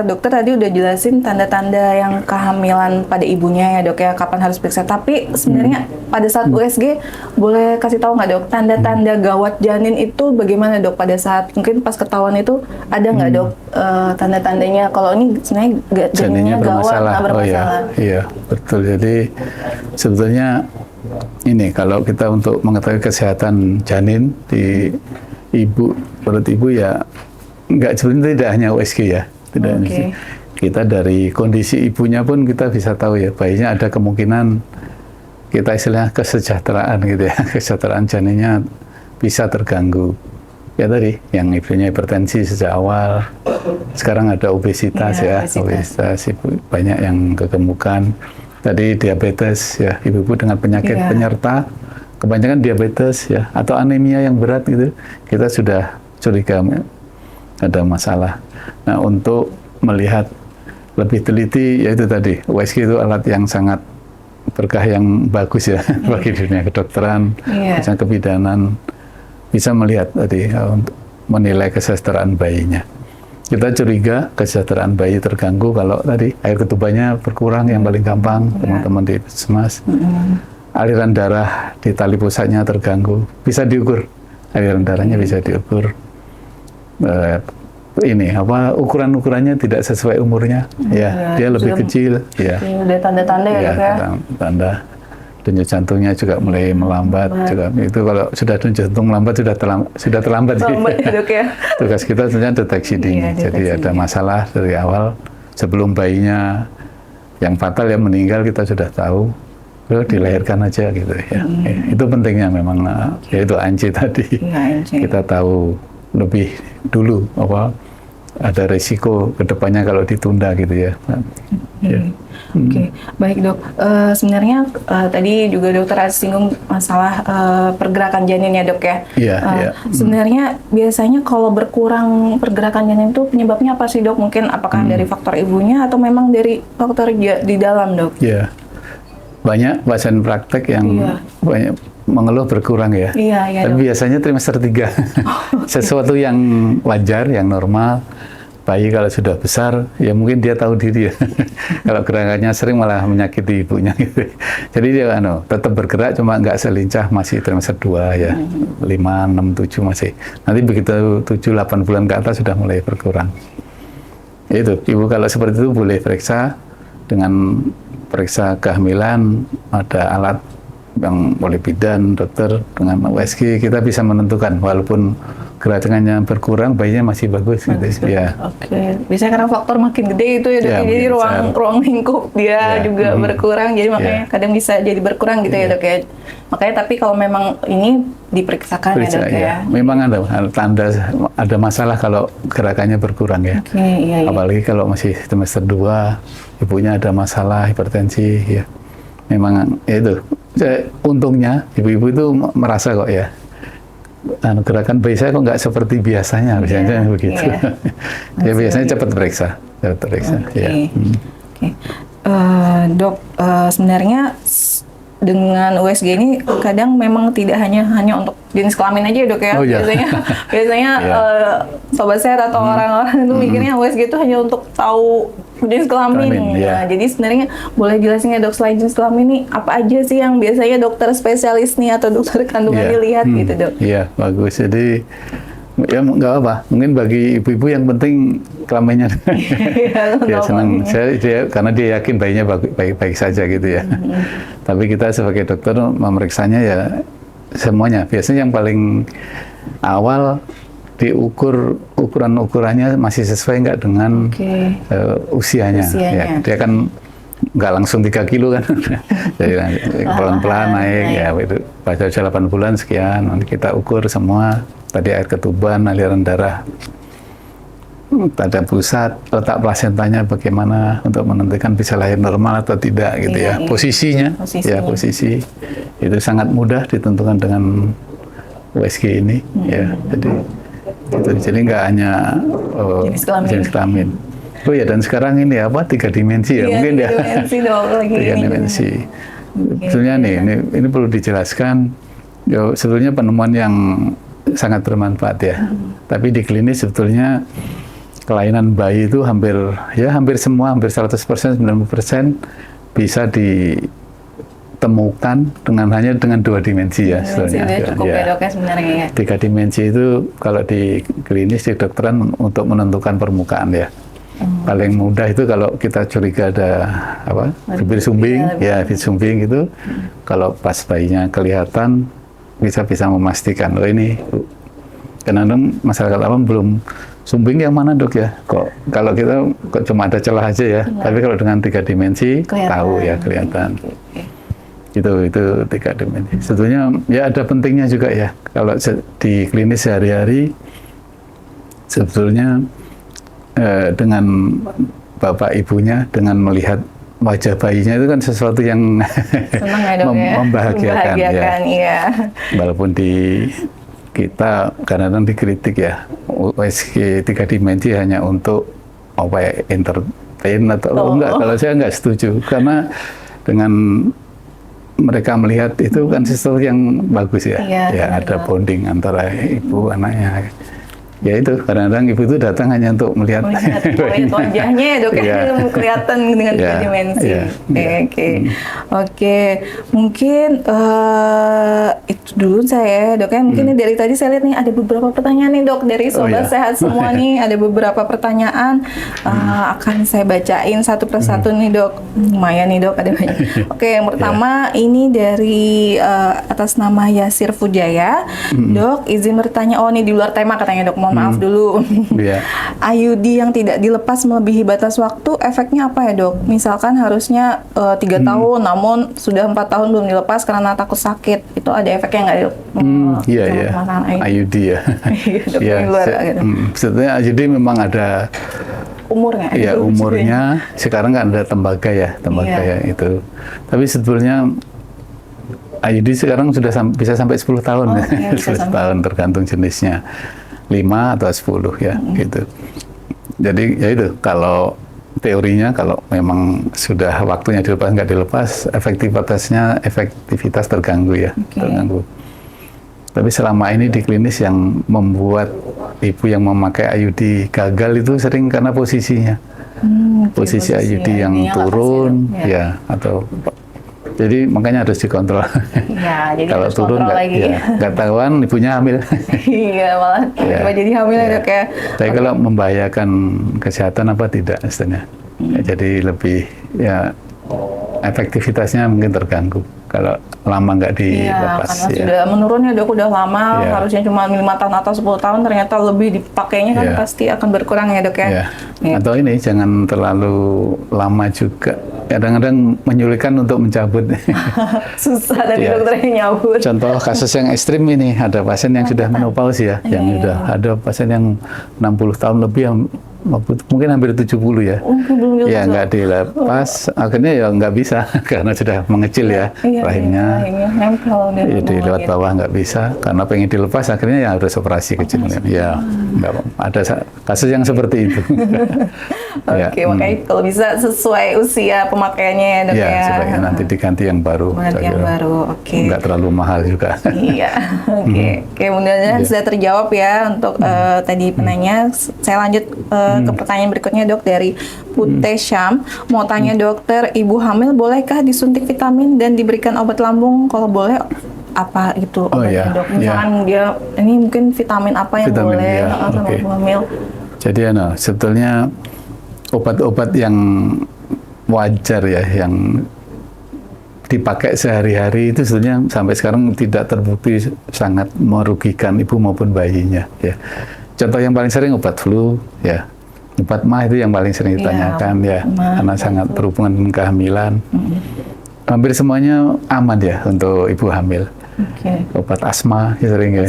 S1: dokter tadi udah jelasin tanda-tanda yang kehamilan pada ibunya ya dok ya, kapan harus periksa. Tapi sebenarnya pada saat USG boleh kasih tahu nggak dok tanda-tanda gawat janin itu bagaimana dok pada saat mungkin pas ketahuan itu ada nggak dok tanda-tandanya kalau ini sebenarnya janinnya gawat nggak bermasalah?
S2: Iya, betul. Jadi sebetulnya ini kalau kita untuk mengetahui kesehatan janin di perut ibu ya sebenarnya tidak hanya USG ya, tidak. Kita dari kondisi ibunya pun kita bisa tahu ya, bayinya ada kemungkinan kita istilahnya kesejahteraan gitu ya, kesejahteraan janinnya bisa terganggu. Ya tadi yang ibunya hipertensi sejak awal, sekarang ada obesitas obesitas ibu banyak yang kegemukan. Tadi diabetes ya, ibu-ibu dengan penyakit penyerta, kebanyakan diabetes ya, atau anemia yang berat gitu, kita sudah curiga ada masalah. Nah untuk melihat lebih teliti, yaitu tadi USG itu alat yang sangat berkah, yang bagus ya bagi dunia kedokteran, misalnya kebidanan, bisa melihat tadi untuk menilai kesejahteraan bayinya. Kita curiga kesejahteraan bayi terganggu kalau tadi air ketubannya berkurang, yang paling gampang teman-teman di puskesmas. Aliran darah di tali pusatnya terganggu, bisa diukur. Aliran darahnya bisa diukur. Ukuran-ukurannya tidak sesuai umurnya. Dia lebih kecil.
S1: Udah tanda-tanda ya,
S2: tanda. Denyut jantungnya juga mulai melambat. Itu kalau sudah denyut jantung melambat sudah terlambat.
S1: Ya, dok, ya.
S2: Tugas kita sebenarnya deteksi dini. Jadi ada masalah dari awal sebelum bayinya yang fatal ya meninggal, kita sudah tahu. Dilahirkan aja gitu ya. Itu pentingnya memang, yaitu ANC tadi. Kita tahu lebih dulu ada risiko kedepannya kalau ditunda gitu ya.
S1: Oke, baik dok. Sebenarnya tadi juga dokter singgung masalah pergerakan janin ya dok ya. Sebenarnya biasanya kalau berkurang pergerakan janin itu penyebabnya apa sih dok? Mungkin apakah dari faktor ibunya atau memang dari faktor di dalam dok?
S2: Banyak pasien praktek yang banyak mengeluh berkurang ya. Tapi biasanya trimester 3. Sesuatu yang wajar, yang normal. Bayi kalau sudah besar, ya mungkin dia tahu diri ya. Kalau gerakannya sering malah menyakiti ibunya gitu. Jadi dia tetap bergerak, cuma nggak selincah, masih trimester 2 ya. 5, 6, 7 masih. Nanti begitu 7, 8 bulan ke atas sudah mulai berkurang. Itu, ibu kalau seperti itu boleh periksa dengan periksa kehamilan, ada alat yang oleh bidan, dokter, dengan USG kita bisa menentukan walaupun gerakannya berkurang, bayinya masih bagus gitu ya.
S1: Biasanya karena faktor makin gede itu ya, dok. Jadi ruang lingkup dia juga berkurang, jadi makanya kadang bisa jadi berkurang gitu ya dok ya. Makanya tapi kalau memang ini diperiksakan ya dok ya.
S2: Memang ada tanda ada masalah kalau gerakannya berkurang ya. Apalagi kalau masih semester 2, ibunya ada masalah hipertensi ya. Memang itu. Untungnya ibu-ibu itu merasa kok ya, gerakan bayi saya kok nggak seperti biasanya, biasanya begitu. Dia biasanya cepat periksa.
S1: Dok, sebenarnya dengan USG ini kadang memang tidak hanya untuk jenis kelamin aja ya dok ya.
S2: Oh, iya.
S1: Biasanya
S2: Iya.
S1: sobat sehat atau orang-orang itu mikirnya USG itu hanya untuk tahu jenis kelamin.
S2: Iya.
S1: Nah, jadi sebenarnya boleh jelasin ya dok, selain jenis kelamin ini apa aja sih yang biasanya dokter spesialis nih atau dokter kandungan
S2: Iya.
S1: dilihat gitu dok?
S2: Iya, bagus. Jadi ya nggak apa. Mungkin bagi ibu-ibu yang penting kelaminnya. Dia senang. Karena dia yakin bayinya baik-baik saja gitu ya. Tapi kita sebagai dokter memeriksanya ya semuanya. Biasanya yang paling awal ukurannya masih sesuai nggak dengan usianya. Ya, dia kan nggak langsung 3 kilo kan. Jadi pelan-pelan naik ya itu pada usia 8 bulan sekian, nanti kita ukur semua, tadi air ketuban, aliran darah, tanda pusat, letak plasentanya bagaimana untuk menentukan bisa lahir normal atau tidak gitu ya. Posisinya ya, posisi itu sangat mudah ditentukan dengan USG ini ya. Jadi nggak hanya jenis kelamin. Oh ya, dan sekarang ini apa 3 dimensi ya, mungkin ya.
S1: 3 dimensi dok lagi.
S2: 3 dimensi. Sebetulnya ini perlu dijelaskan. Sebetulnya penemuan yang sangat bermanfaat ya. Tapi di klinis sebetulnya kelainan bayi itu hampir semua, hampir 100%, 90% bisa ditemukan hanya dengan 2 dimensi ya.
S1: Sebetulnya cukup ya dok ya sebenarnya ya.
S2: 3 dimensi itu kalau di klinis di dokteran untuk menentukan permukaan ya. Paling mudah itu kalau kita curiga ada bibir sumbing, bibir sumbing itu kalau pas bayinya kelihatan bisa memastikan ini kadang masyarakat awam belum sumbing yang mana dok ya. Kalau kita cuma ada celah aja ya, tapi kalau dengan 3 dimensi tahu ya kelihatan. Itu 3 dimensi. Sebetulnya ya ada pentingnya juga ya kalau di klinis sehari-hari sebetulnya dengan bapak ibunya dengan melihat wajah bayinya itu kan sesuatu yang membahagiakan ya.
S1: Iya.
S2: Walaupun kita kadang-kadang dikritik ya, USG 3 dimensi hanya untuk entertain atau enggak. Kalau saya enggak setuju karena dengan mereka melihat itu kan sesuatu yang bagus ya. Ya ada bonding antara ibu anaknya. Ya itu, kadang-kadang ibu itu datang hanya untuk melihat
S1: wajahnya ya dok ya, kelihatan dengan 3 dimensi. Oke. Mungkin itu dulu saya dok ya. Mungkin dari tadi saya lihat nih ada beberapa pertanyaan nih dok dari sobat sehat semua nih. Ada beberapa pertanyaan akan saya bacain satu persatu nih dok. Lumayan nih dok, ada banyak. Oke, yang pertama ini dari atas nama Yasir Fujaya. Dok, izin bertanya, ini di luar tema katanya dok. Maaf dulu. IUD yang tidak dilepas melebihi batas waktu, efeknya apa ya dok? Misalkan harusnya 3 tahun, namun sudah 4 tahun belum dilepas karena takut sakit. Itu ada efeknya nggak dok?
S2: Iya. IUD ya. Sebetulnya IUD memang ada
S1: umurnya.
S2: Iya, umurnya. Sekarang kan ada tembaga ya itu. Tapi sebetulnya IUD sekarang sudah bisa sampai 10 tahun. 10 tahun tergantung jenisnya. 5 atau 10 ya gitu. Jadi ya itu, kalau teorinya kalau memang sudah waktunya dilepas nggak dilepas, efektivitas terganggu ya, terganggu. Tapi selama ini di klinis yang membuat ibu yang memakai IUD gagal itu sering karena posisinya. Posisi IUD yang turun ya atau jadi makanya harus dikontrol.
S1: Ya, jadi
S2: kalau turun nggak tahuan ibunya hamil.
S1: Iya, malah jadi hamil ya dok ya.
S2: Tapi kalau membahayakan kesehatan apa tidak istilahnya. Jadi lebih ya efektivitasnya mungkin terganggu kalau lama nggak dilepas.
S1: Karena sudah menurun ya dok, udah lama, harusnya cuma 5 tahun atau 10 tahun, ternyata lebih dipakainya kan pasti akan berkurang ya dok ya. Atau ini jangan terlalu lama juga. Kadang-kadang menyulitkan untuk mencabut. Susah dari dokternya nyabut.
S2: Contoh kasus yang ekstrim ini, ada pasien yang sudah menopause ya, yang sudah ada pasien yang 60 tahun lebih yang mungkin hampir 70 ya.
S1: Belum
S2: Ya nggak dilepas, akhirnya ya nggak bisa karena sudah mengecil ya rahimnya.
S1: Nempel
S2: Jadi lewat bawah nggak bisa, karena pengen dilepas akhirnya ya harus operasi kecilnya. Ya nggak ada kasus yang seperti itu.
S1: Oke, makanya kalau bisa sesuai usia pemakaiannya ya dok ya.
S2: Ya, sebaiknya nanti diganti yang baru.
S1: Ganti yang baru, oke.
S2: Nggak terlalu mahal juga.
S1: Iya, oke. Mudah-mudahan sudah terjawab ya untuk tadi penanya. Saya lanjut ke pertanyaan berikutnya dok dari Putih Syam. Mau tanya dokter, ibu hamil bolehkah disuntik vitamin dan diberikan obat lambung? Kalau boleh, apa itu obatnya dok? Misalkan dia ini mungkin vitamin apa yang boleh sama ibu hamil?
S2: Jadi sebetulnya obat-obat yang wajar ya, yang dipakai sehari-hari itu sebenarnya sampai sekarang tidak terbukti sangat merugikan ibu maupun bayinya ya. Contoh yang paling sering obat flu ya, obat mah itu yang paling sering ditanyakan karena sangat berhubungan dengan kehamilan. Hampir semuanya aman ya untuk ibu hamil. Obat asma ya sering ya.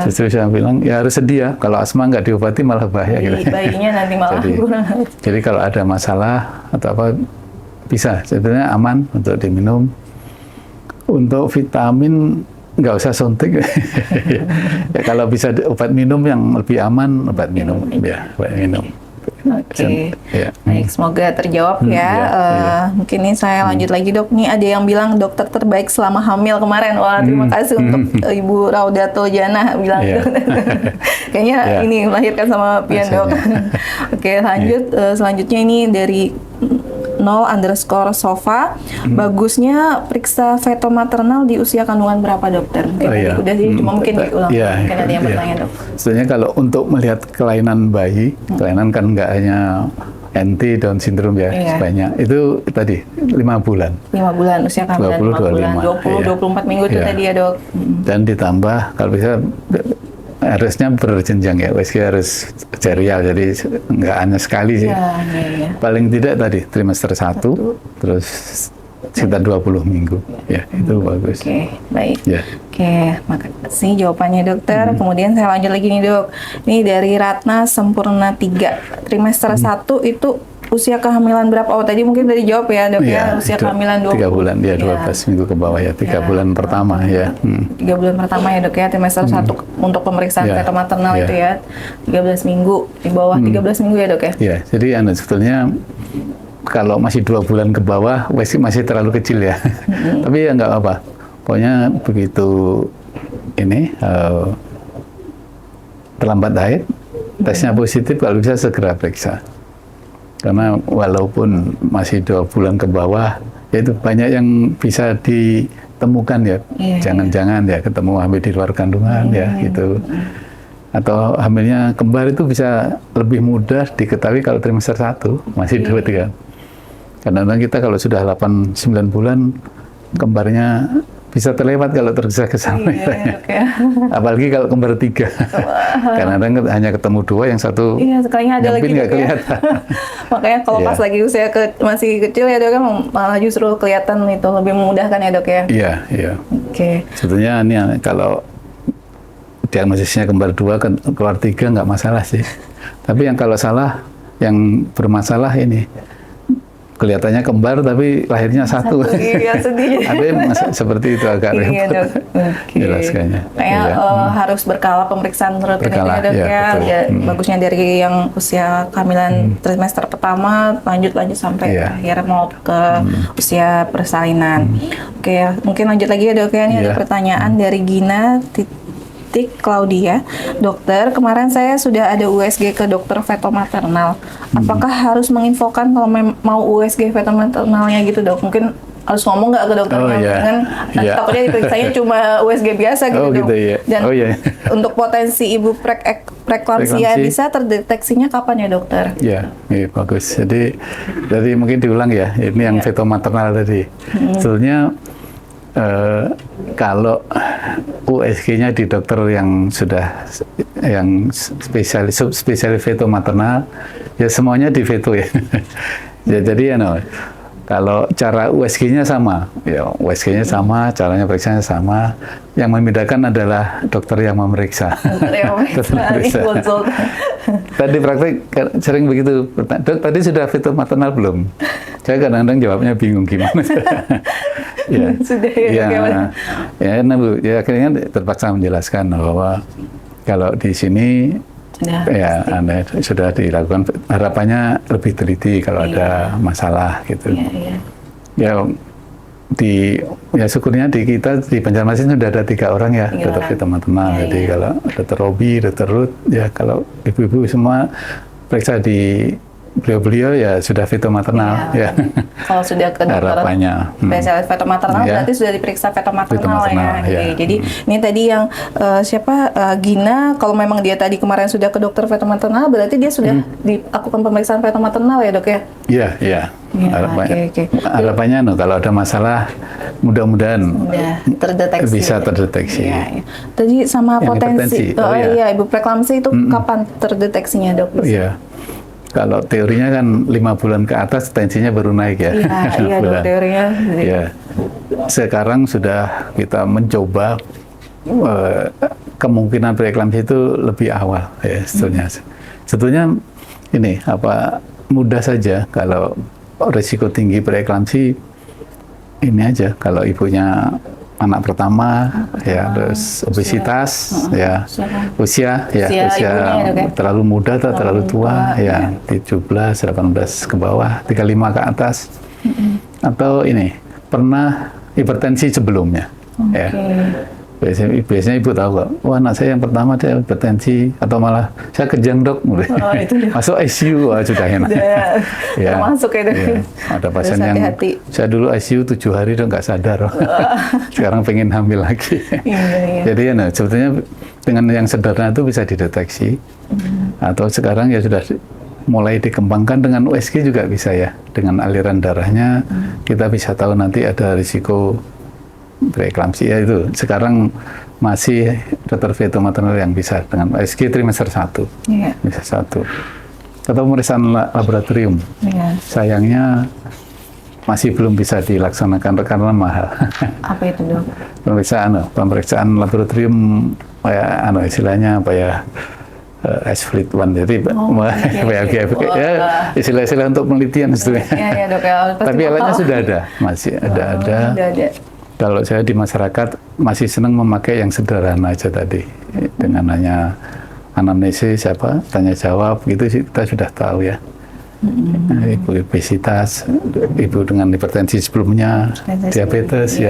S2: Justru saya bilang ya harus sedia, kalau asma nggak diobati malah bahaya gitu.
S1: Bayinya nanti malah
S2: jadi kalau ada masalah atau apa bisa sebenarnya aman untuk diminum. Untuk vitamin nggak usah suntik. Ya, kalau bisa obat minum yang lebih aman, obat minum ya, obat minum.
S1: Oke, baik, semoga terjawab ya. Mungkin ini saya lanjut lagi dok. Nih ada yang bilang dokter terbaik selama hamil kemarin. Wah, terima kasih untuk Ibu Raudatul Jannah bilang. Kayaknya ini melahirkan sama Pian dok. Oke, lanjut. Selanjutnya ini dari 0_sofa. Bagusnya periksa feto maternal di usia kandungan berapa dokter? Mungkin udah sih, cuma mungkin diulang. Mungkin ada yang bertanya dok.
S2: Sebenarnya kalau untuk melihat kelainan bayi, kelainan kan nggak hanya NT, Down syndrome ya, banyak. Itu tadi 5 bulan.
S1: 5 bulan usia kehamilan 5 bulan, 20-24 minggu itu tadi ya dok. Dan
S2: ditambah kalau bisa harusnya berjenjang ya, USG harus serial, jadi nggak hanya sekali sih. Paling tidak tadi trimester 1, terus sekitar 20 minggu. Ya, itu bagus.
S1: Oke, baik. Oke, makasih jawabannya dokter. Kemudian saya lanjut lagi nih dok. Ini dari Ratna Sempurna 3. Trimester 1 itu usia kehamilan berapa? Oh tadi mungkin udah dijawab ya dok ya. Usia kehamilan
S2: 3 bulan, 12 minggu ke bawah ya. 3 bulan pertama ya.
S1: 3 bulan pertama ya dok ya. Trimester 1 untuk pemeriksaan feto maternal itu ya. 13 minggu, di bawah 13 minggu ya dok ya?
S2: Iya, jadi sebetulnya kalau masih 2 bulan ke bawah, masih terlalu kecil ya. Tapi ya nggak apa-apa. Pokoknya begitu ini terlambat haid, tesnya positif, kalau bisa segera periksa. Karena walaupun masih 2 bulan ke bawah, ya itu banyak yang bisa ditemukan ya. Jangan-jangan ya ketemu hamil di luar kandungan ya gitu. Atau hamilnya kembar itu bisa lebih mudah diketahui kalau trimester 1, masih 2-3. Kadang-kadang kita kalau sudah 8-9 bulan, kembarnya bisa terlewat kalau tergesa-gesa. Apalagi kalau kembar 3. Kadang-kadang hanya ketemu 2, yang satu
S1: sekalinya ada lagi
S2: nggak kelihatan.
S1: Makanya kalau pas lagi usia masih kecil ya dok kan malah justru kelihatan itu lebih memudahkan ya dok ya.
S2: Iya. Sebetulnya ini kalau diagnosisnya kembar 2 keluar 3 nggak masalah sih. Tapi yang kalau salah, yang bermasalah ini kelihatannya kembar tapi lahirnya 1.
S1: Sedih.
S2: Ada yang seperti itu agak repot. Jelaskannya.
S1: Kayak harus berkala pemeriksaan rutin ya dok ya. Bagusnya dari yang usia kehamilan trimester pertama lanjut sampai akhirnya mau ke usia persalinan. Oke, mungkin lanjut lagi ya dok ya. Ini ada pertanyaan dari Gina Claudia. Dokter, kemarin saya sudah ada USG ke dokter feto maternal. Apakah harus menginfokan kalau mau USG feto maternalnya gitu dok? Mungkin harus ngomong nggak ke dokternya? Kan takutnya diperiksanya cuma USG biasa gitu dok. Dan untuk potensi ibu preeklamsia bisa terdeteksinya kapan ya dokter?
S2: Iya, bagus. Jadi mungkin diulang ya. Ini yang feto maternal tadi. Sebetulnya kalau USG-nya di dokter yang sudah spesialis feto maternal, ya semuanya di feto ya. Jadi Kalau cara USG-nya sama, ya USG-nya sama, caranya periksanya sama. Yang membedakan adalah dokter yang memeriksa.
S1: Dokter yang memeriksa.
S2: Tadi praktek sering begitu, dok tadi sudah fetomaternal belum? Saya kadang-kadang jawabnya bingung gimana. Ya,
S1: sudah ya,
S2: nah Bu, ya akhirnya terpaksa menjelaskan bahwa kalau di sini ya Anda sudah dilakukan, harapannya lebih teliti kalau ada masalah gitu. Ya syukurnya di kita di Banjarmasin sudah ada 3 orang ya dokter fetomaternal. Jadi kalau dokter Robi, dokter Ruth, ya kalau ibu-ibu semua periksa di beliau-beliau ya sudah fetomaternal ya.
S1: Kalau sudah ke dokter spesialis fetomaternal berarti sudah diperiksa fetomaternal ya. Jadi ini tadi yang Gina, kalau memang dia tadi kemarin sudah ke dokter fetomaternal berarti dia sudah dilakukan pemeriksaan fetomaternal ya dok ya?
S2: Iya. Harapannya kalau ada masalah mudah-mudahan bisa terdeteksi.
S1: Ya. Tadi sama potensi, ibu preeklamsi itu kapan terdeteksinya dok?
S2: Iya. Kalau teorinya kan 5 bulan ke atas tensinya baru naik ya.
S1: Iya dok, teorinya.
S2: Ya. Sekarang sudah kita mencoba kemungkinan preeklamsi itu lebih awal ya sebetulnya ini mudah saja kalau risiko tinggi preeklamsi ini aja kalau ibunya anak pertama ya terus obesitas usia terlalu muda atau terlalu tua ya 17 18 ke bawah 35 ke atas atau ini pernah hipertensi sebelumnya ya biasanya ibu tahu kok, wah anak saya yang pertama dia hipertensi atau malah saya kejang dok, masuk ICU, sudah enak.
S1: Termasuk ya.
S2: Ada pasien yang saya dulu ICU 7 hari dong nggak sadar, sekarang pengen hamil lagi. Jadi sebetulnya dengan yang sederhana itu bisa dideteksi, atau sekarang ya sudah mulai dikembangkan dengan USG juga bisa ya, dengan aliran darahnya kita bisa tahu nanti ada risiko preeklamsi ya itu. Sekarang masih dokter fetomaternal yang bisa dengan USG trimester 1. Bisa 1. Atau pemeriksaan laboratorium. Sayangnya masih belum bisa dilaksanakan karena mahal.
S1: Apa itu dok?
S2: Pemeriksaan laboratorium istilahnya S-Fleet One, jadi istilah-istilah untuk penelitian sebetulnya. Tapi alatnya sudah ada, masih ada. Kalau saya di masyarakat masih senang memakai yang sederhana aja tadi, dengan hanya anamnesis tanya jawab gitu kita sudah tahu ya. Ibu obesitas, ibu dengan hipertensi sebelumnya, diabetes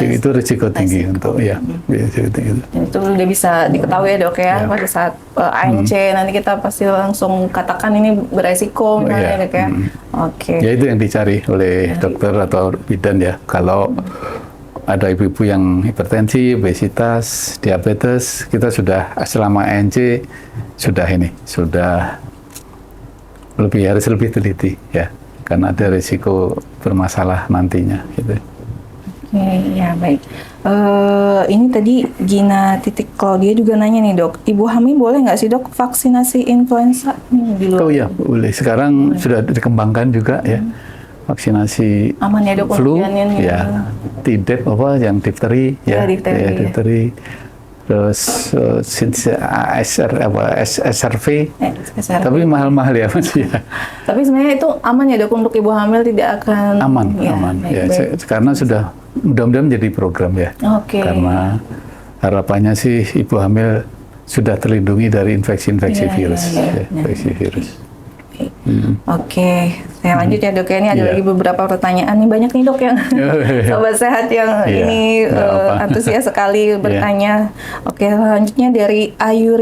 S2: itu risiko tinggi untuk risiko tinggi.
S1: Itu udah bisa diketahui ya dok ya, pada saat ANC nanti kita pasti langsung katakan ini beresiko misalnya dok ya.
S2: Ya itu yang dicari oleh dokter atau bidan ya. Kalau ada ibu-ibu yang hipertensi, obesitas, diabetes, kita sudah selama ANC sudah harus lebih teliti ya, karena ada risiko bermasalah nantinya gitu.
S1: Ya baik. Ini tadi Gina Claudia juga nanya nih dok, ibu hamil boleh nggak sih dok vaksinasi influenza di luar?
S2: Oh ya boleh. Sekarang sudah dikembangkan juga ya. Vaksinasi
S1: aman ya dok,
S2: flu ya, Tdap yang difteri difteri, terus SRV, tapi mahal-mahal ya mas ya.
S1: Tapi sebenarnya itu aman ya dok untuk ibu hamil, tidak akan
S2: aman ya, karena sudah mudah-mudahan menjadi program ya. Karena harapannya sih ibu hamil sudah terlindungi dari infeksi-infeksi virus.
S1: Saya lanjut ya dok ya, ini ada lagi beberapa pertanyaan nih, banyak nih dok yang sobat sehat yang ini antusias sekali bertanya. Selanjutnya dari Ayu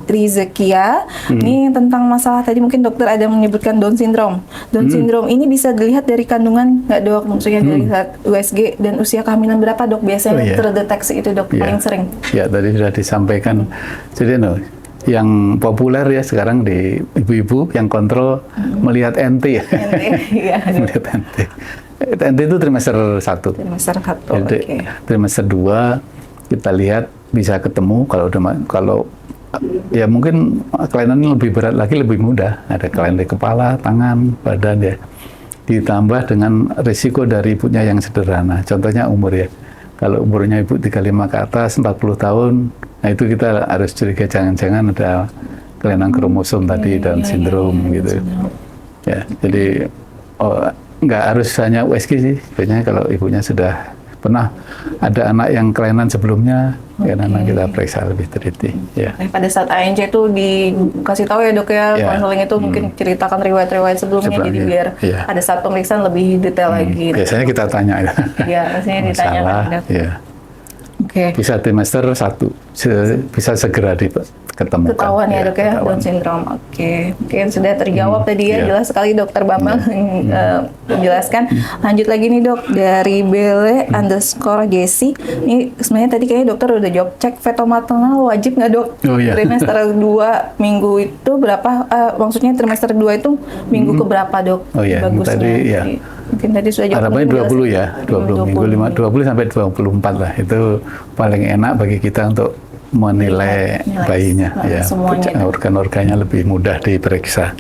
S1: Rizekia, ini tentang masalah tadi mungkin dokter ada menyebutkan Down syndrome. Down syndrome ini bisa dilihat dari kandungan nggak dok? Maksudnya dari USG dan usia kehamilan berapa dok biasanya terdeteksi itu dok paling sering? Ya tadi sudah disampaikan. Jadi
S2: yang populer ya sekarang di ibu-ibu yang kontrol melihat NT ya. Melihat NT. NT itu trimester 1.
S1: Trimester 1.
S2: Jadi trimester 2 kita lihat bisa ketemu kalau ya mungkin kelainannya lebih berat lagi lebih mudah. Ada kelainan di kepala, tangan, badan ya. ditambah dengan risiko dari ibunya yang sederhana. Contohnya umur ya. Kalau umurnya ibu 35 ke atas, 40 tahun, nah itu kita harus curiga jangan-jangan ada kelainan kromosom tadi dan sindrom gitu. Ya, jadi nggak harus hanya USG sih. Biasanya kalau ibunya sudah pernah ada anak yang kelainan sebelumnya, ya anak kita periksa lebih teliti. Ya.
S1: Pada saat ANC itu dikasih tahu ya dok ya, konseling itu mungkin ceritakan riwayat-riwayat sebelumnya, jadi biar pada saat pemeriksaan lebih detail lagi.
S2: Biasanya kita tanya ya.
S1: Iya, biasanya ditanya kan dok.
S2: Ya. Bisa trimester 1, bisa segera diketemukan.
S1: Ketahuan ya dok ya, Down syndrome. Mungkin sudah terjawab tadi ya, jelas sekali dokter Bambang menjelaskan. Lanjut lagi nih dok, dari Bele_Jessi. Ini sebenarnya tadi kayaknya dokter udah jawab, cek feto maternal wajib nggak dok? Trimester 2 minggu itu berapa? Maksudnya trimester 2 itu minggu keberapa dok? Bagusnya.
S2: Tadi ya.
S1: Mungkin tadi sudah jawab.
S2: Harapannya 20 ya, 20 minggu, 20 sampai 24 lah. Itu paling enak bagi kita untuk menilai bayinya. Ya, organ-organnya lebih mudah diperiksa.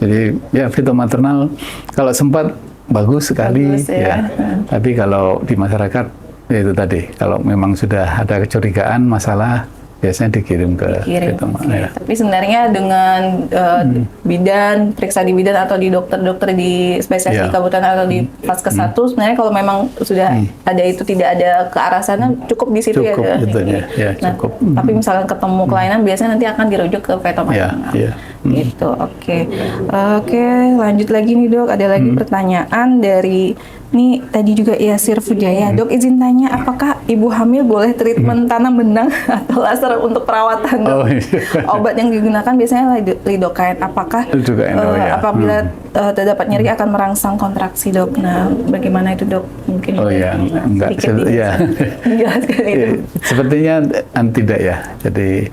S2: Jadi ya feto maternal kalau sempat bagus sekali ya. Tapi kalau di masyarakat ya itu tadi, kalau memang sudah ada kecurigaan masalah, biasanya dikirim ke feto maternal.
S1: Tapi sebenarnya dengan bidan, periksa di bidan atau di dokter-dokter di spesialis di kabupaten atau di Vaskes 1, sebenarnya kalau memang sudah ada itu, tidak ada ke arah sana, cukup di situ
S2: cukup,
S1: ya. Cukup. Tapi misalkan ketemu kelainan, biasanya nanti akan dirujuk ke feto maternal. Gitu, Oke, lanjut lagi nih dok. Ada lagi pertanyaan dari ini tadi juga Yasir Fujaya. Dok, izin tanya, apakah ibu hamil boleh treatment tanam benang atau laser untuk perawatan dok? Obat yang digunakan biasanya lidocaine. Apakah apabila terdapat nyeri akan merangsang kontraksi dok? Nah, bagaimana itu dok? Mungkin
S2: enggak.
S1: Jelaskan itu.
S2: Sepertinya tidak ya. Jadi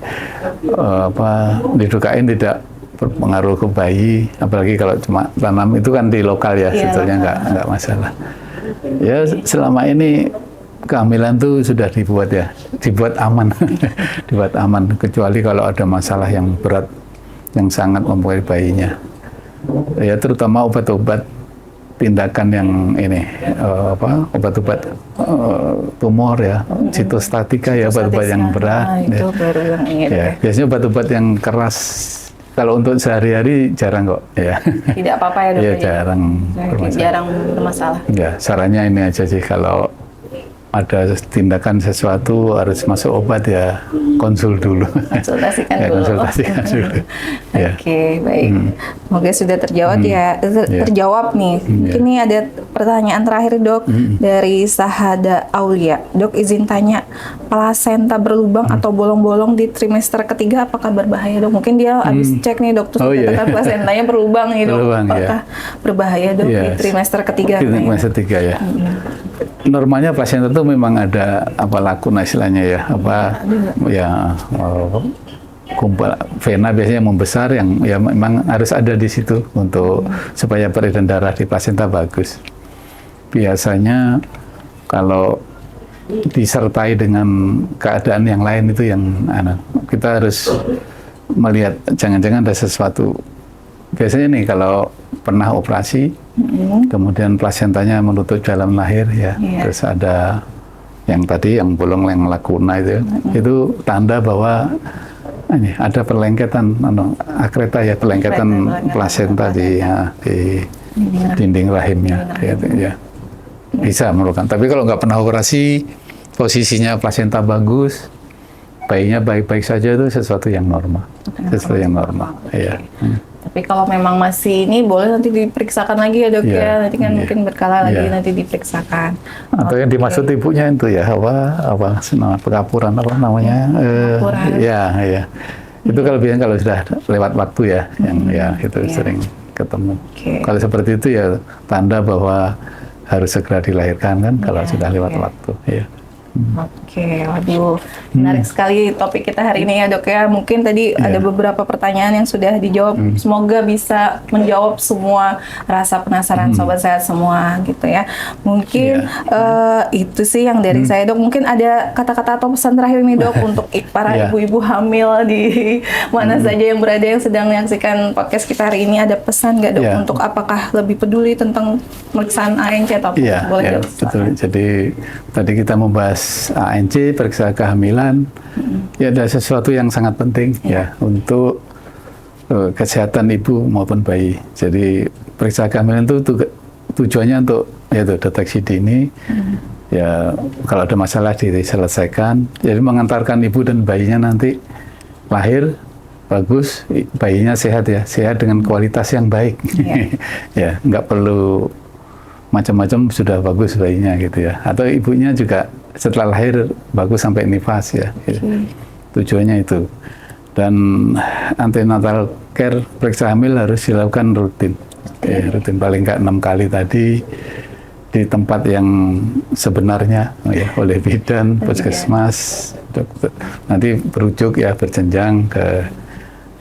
S2: lidocaine tidak berpengaruh ke bayi, apalagi kalau cuma tanam itu kan di lokal ya, sebetulnya nggak masalah. Ya selama ini kehamilan tuh sudah dibuat aman, dibuat aman, kecuali kalau ada masalah yang berat yang sangat mempengaruhi bayinya. Ya terutama obat-obat tindakan yang ini obat-obat tumor ya, sitostatika ya, obat-obat yang berat.
S1: Itu baru yang ini.
S2: Biasanya obat-obat yang keras. Kalau untuk sehari-hari jarang kok ya.
S1: Tidak apa-apa ya dok?
S2: Ya jarang bermasalah.
S1: Jarang bermasalah.
S2: Ya sarannya ini aja sih, kalau ada tindakan sesuatu harus masuk obat ya konsul dulu.
S1: Konsultasikan dulu.
S2: Konsultasikan dulu.
S1: Oke, baik. Semoga sudah terjawab terjawab nih. Mungkin ini ada pertanyaan terakhir dok dari Sahada Aulia. Dok, izin tanya, plasenta berlubang atau bolong-bolong di trimester ketiga apakah berbahaya dok? Mungkin dia habis cek nih dok, terus dikatakan plasentanya berlubang nih dok. Apakah berbahaya dok di trimester ketiga?
S2: Trimester ketiga ya. Normalnya plasenta itu memang ada lakuna istilahnya ya, kumpul vena biasanya membesar yang ya memang harus ada di situ untuk supaya peredaran darah di plasenta bagus. Biasanya kalau disertai dengan keadaan yang lain itu yang kita harus melihat jangan-jangan ada sesuatu. Biasanya nih kalau pernah operasi, kemudian plasentanya menutup jalan lahir ya, terus ada yang tadi yang bolong yang lakuna itu tanda bahwa ini ada perlengketan akreta ya, perlengketan plasenta di dinding rahimnya ya. Bisa memerlukan. Tapi kalau nggak pernah operasi, posisinya plasenta bagus, bayinya baik-baik saja, itu sesuatu yang normal. Sesuatu yang normal ya.
S1: Tapi kalau memang masih ini, boleh nanti diperiksakan lagi ya dok ya. Nanti kan mungkin berkala lagi nanti diperiksakan.
S2: Atau yang dimaksud ibunya itu ya pekapuran namanya? Ya. Itu kalau biasanya kalau sudah lewat waktu ya, yang itu sering ketemu. Kalau seperti itu ya tanda bahwa harus segera dilahirkan kan kalau sudah lewat waktu. Ya.
S1: Oke, waduh. Menarik sekali topik kita hari ini ya dok ya. Mungkin tadi ada beberapa pertanyaan yang sudah dijawab. Semoga bisa menjawab semua rasa penasaran sobat sehat semua gitu ya. Mungkin itu sih yang dari saya dok. Mungkin ada kata-kata atau pesan terakhir nih dok untuk para ibu-ibu hamil di mana saja yang berada yang sedang menyaksikan podcast kita hari ini. Ada pesan nggak dok untuk apakah lebih peduli tentang pemeriksaan ANC atau boleh dok?
S2: Betul. Jadi tadi kita membahas ANC, periksa kehamilan. Ya ada sesuatu yang sangat penting ya untuk kesehatan ibu maupun bayi. Jadi periksa kehamilan itu tujuannya untuk yaitu deteksi dini. Ya kalau ada masalah diselesaikan. Jadi mengantarkan ibu dan bayinya nanti lahir bagus, bayinya sehat ya, sehat dengan kualitas yang baik. Ya nggak perlu macam-macam, sudah bagus bayinya gitu ya. Atau ibunya juga setelah lahir bagus sampai nifas ya. Tujuannya itu. Dan antenatal care periksa hamil harus dilakukan rutin. Rutin paling nggak 6 kali tadi di tempat yang sebenarnya ya, oleh bidan, puskesmas, dokter. Nanti berujuk ya berjenjang ke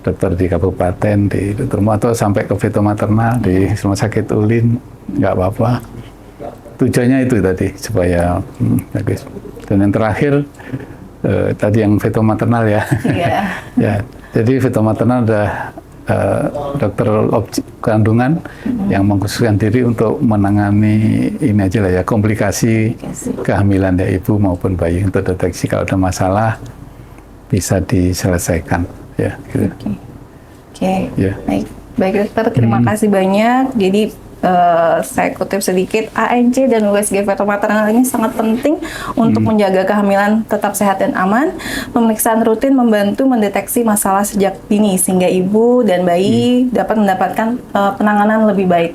S2: dokter di kabupaten, di dokter atau sampai ke feto maternal di rumah sakit Ulin, nggak apa-apa. Tujuannya itu tadi supaya bagus. Dan yang terakhir tadi yang feto maternal ya. Ya, jadi feto maternal ada dokter kandungan yang mengkhususkan diri untuk menangani ini aja lah ya, komplikasi kehamilan ya ibu maupun bayi, untuk deteksi kalau ada masalah bisa diselesaikan ya. Gitu.
S1: Oke. Baik dokter, terima kasih banyak. Jadi saya kutip sedikit, ANC dan USG feto maternal ini sangat penting untuk menjaga kehamilan tetap sehat dan aman. Pemeriksaan rutin membantu mendeteksi masalah sejak dini sehingga ibu dan bayi dapat mendapatkan penanganan lebih baik.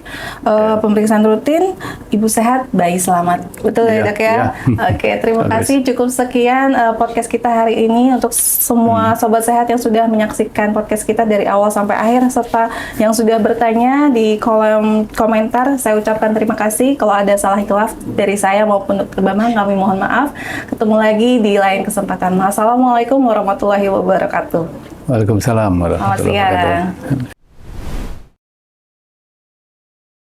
S1: Pemeriksaan rutin, ibu sehat, bayi selamat. Betul ya dok ya? Oke, terima kasih. Cukup sekian podcast kita hari ini untuk semua sobat sehat yang sudah menyaksikan podcast kita dari awal sampai akhir, serta yang sudah bertanya di kolom komentar. Saya ucapkan terima kasih. Kalau ada salah hilaf dari saya maupun Dr. Bambang, kami mohon maaf. Ketemu lagi di lain kesempatan. Assalamualaikum warahmatullahi wabarakatuh.
S2: Waalaikumsalam warahmatullahi wabarakatuh.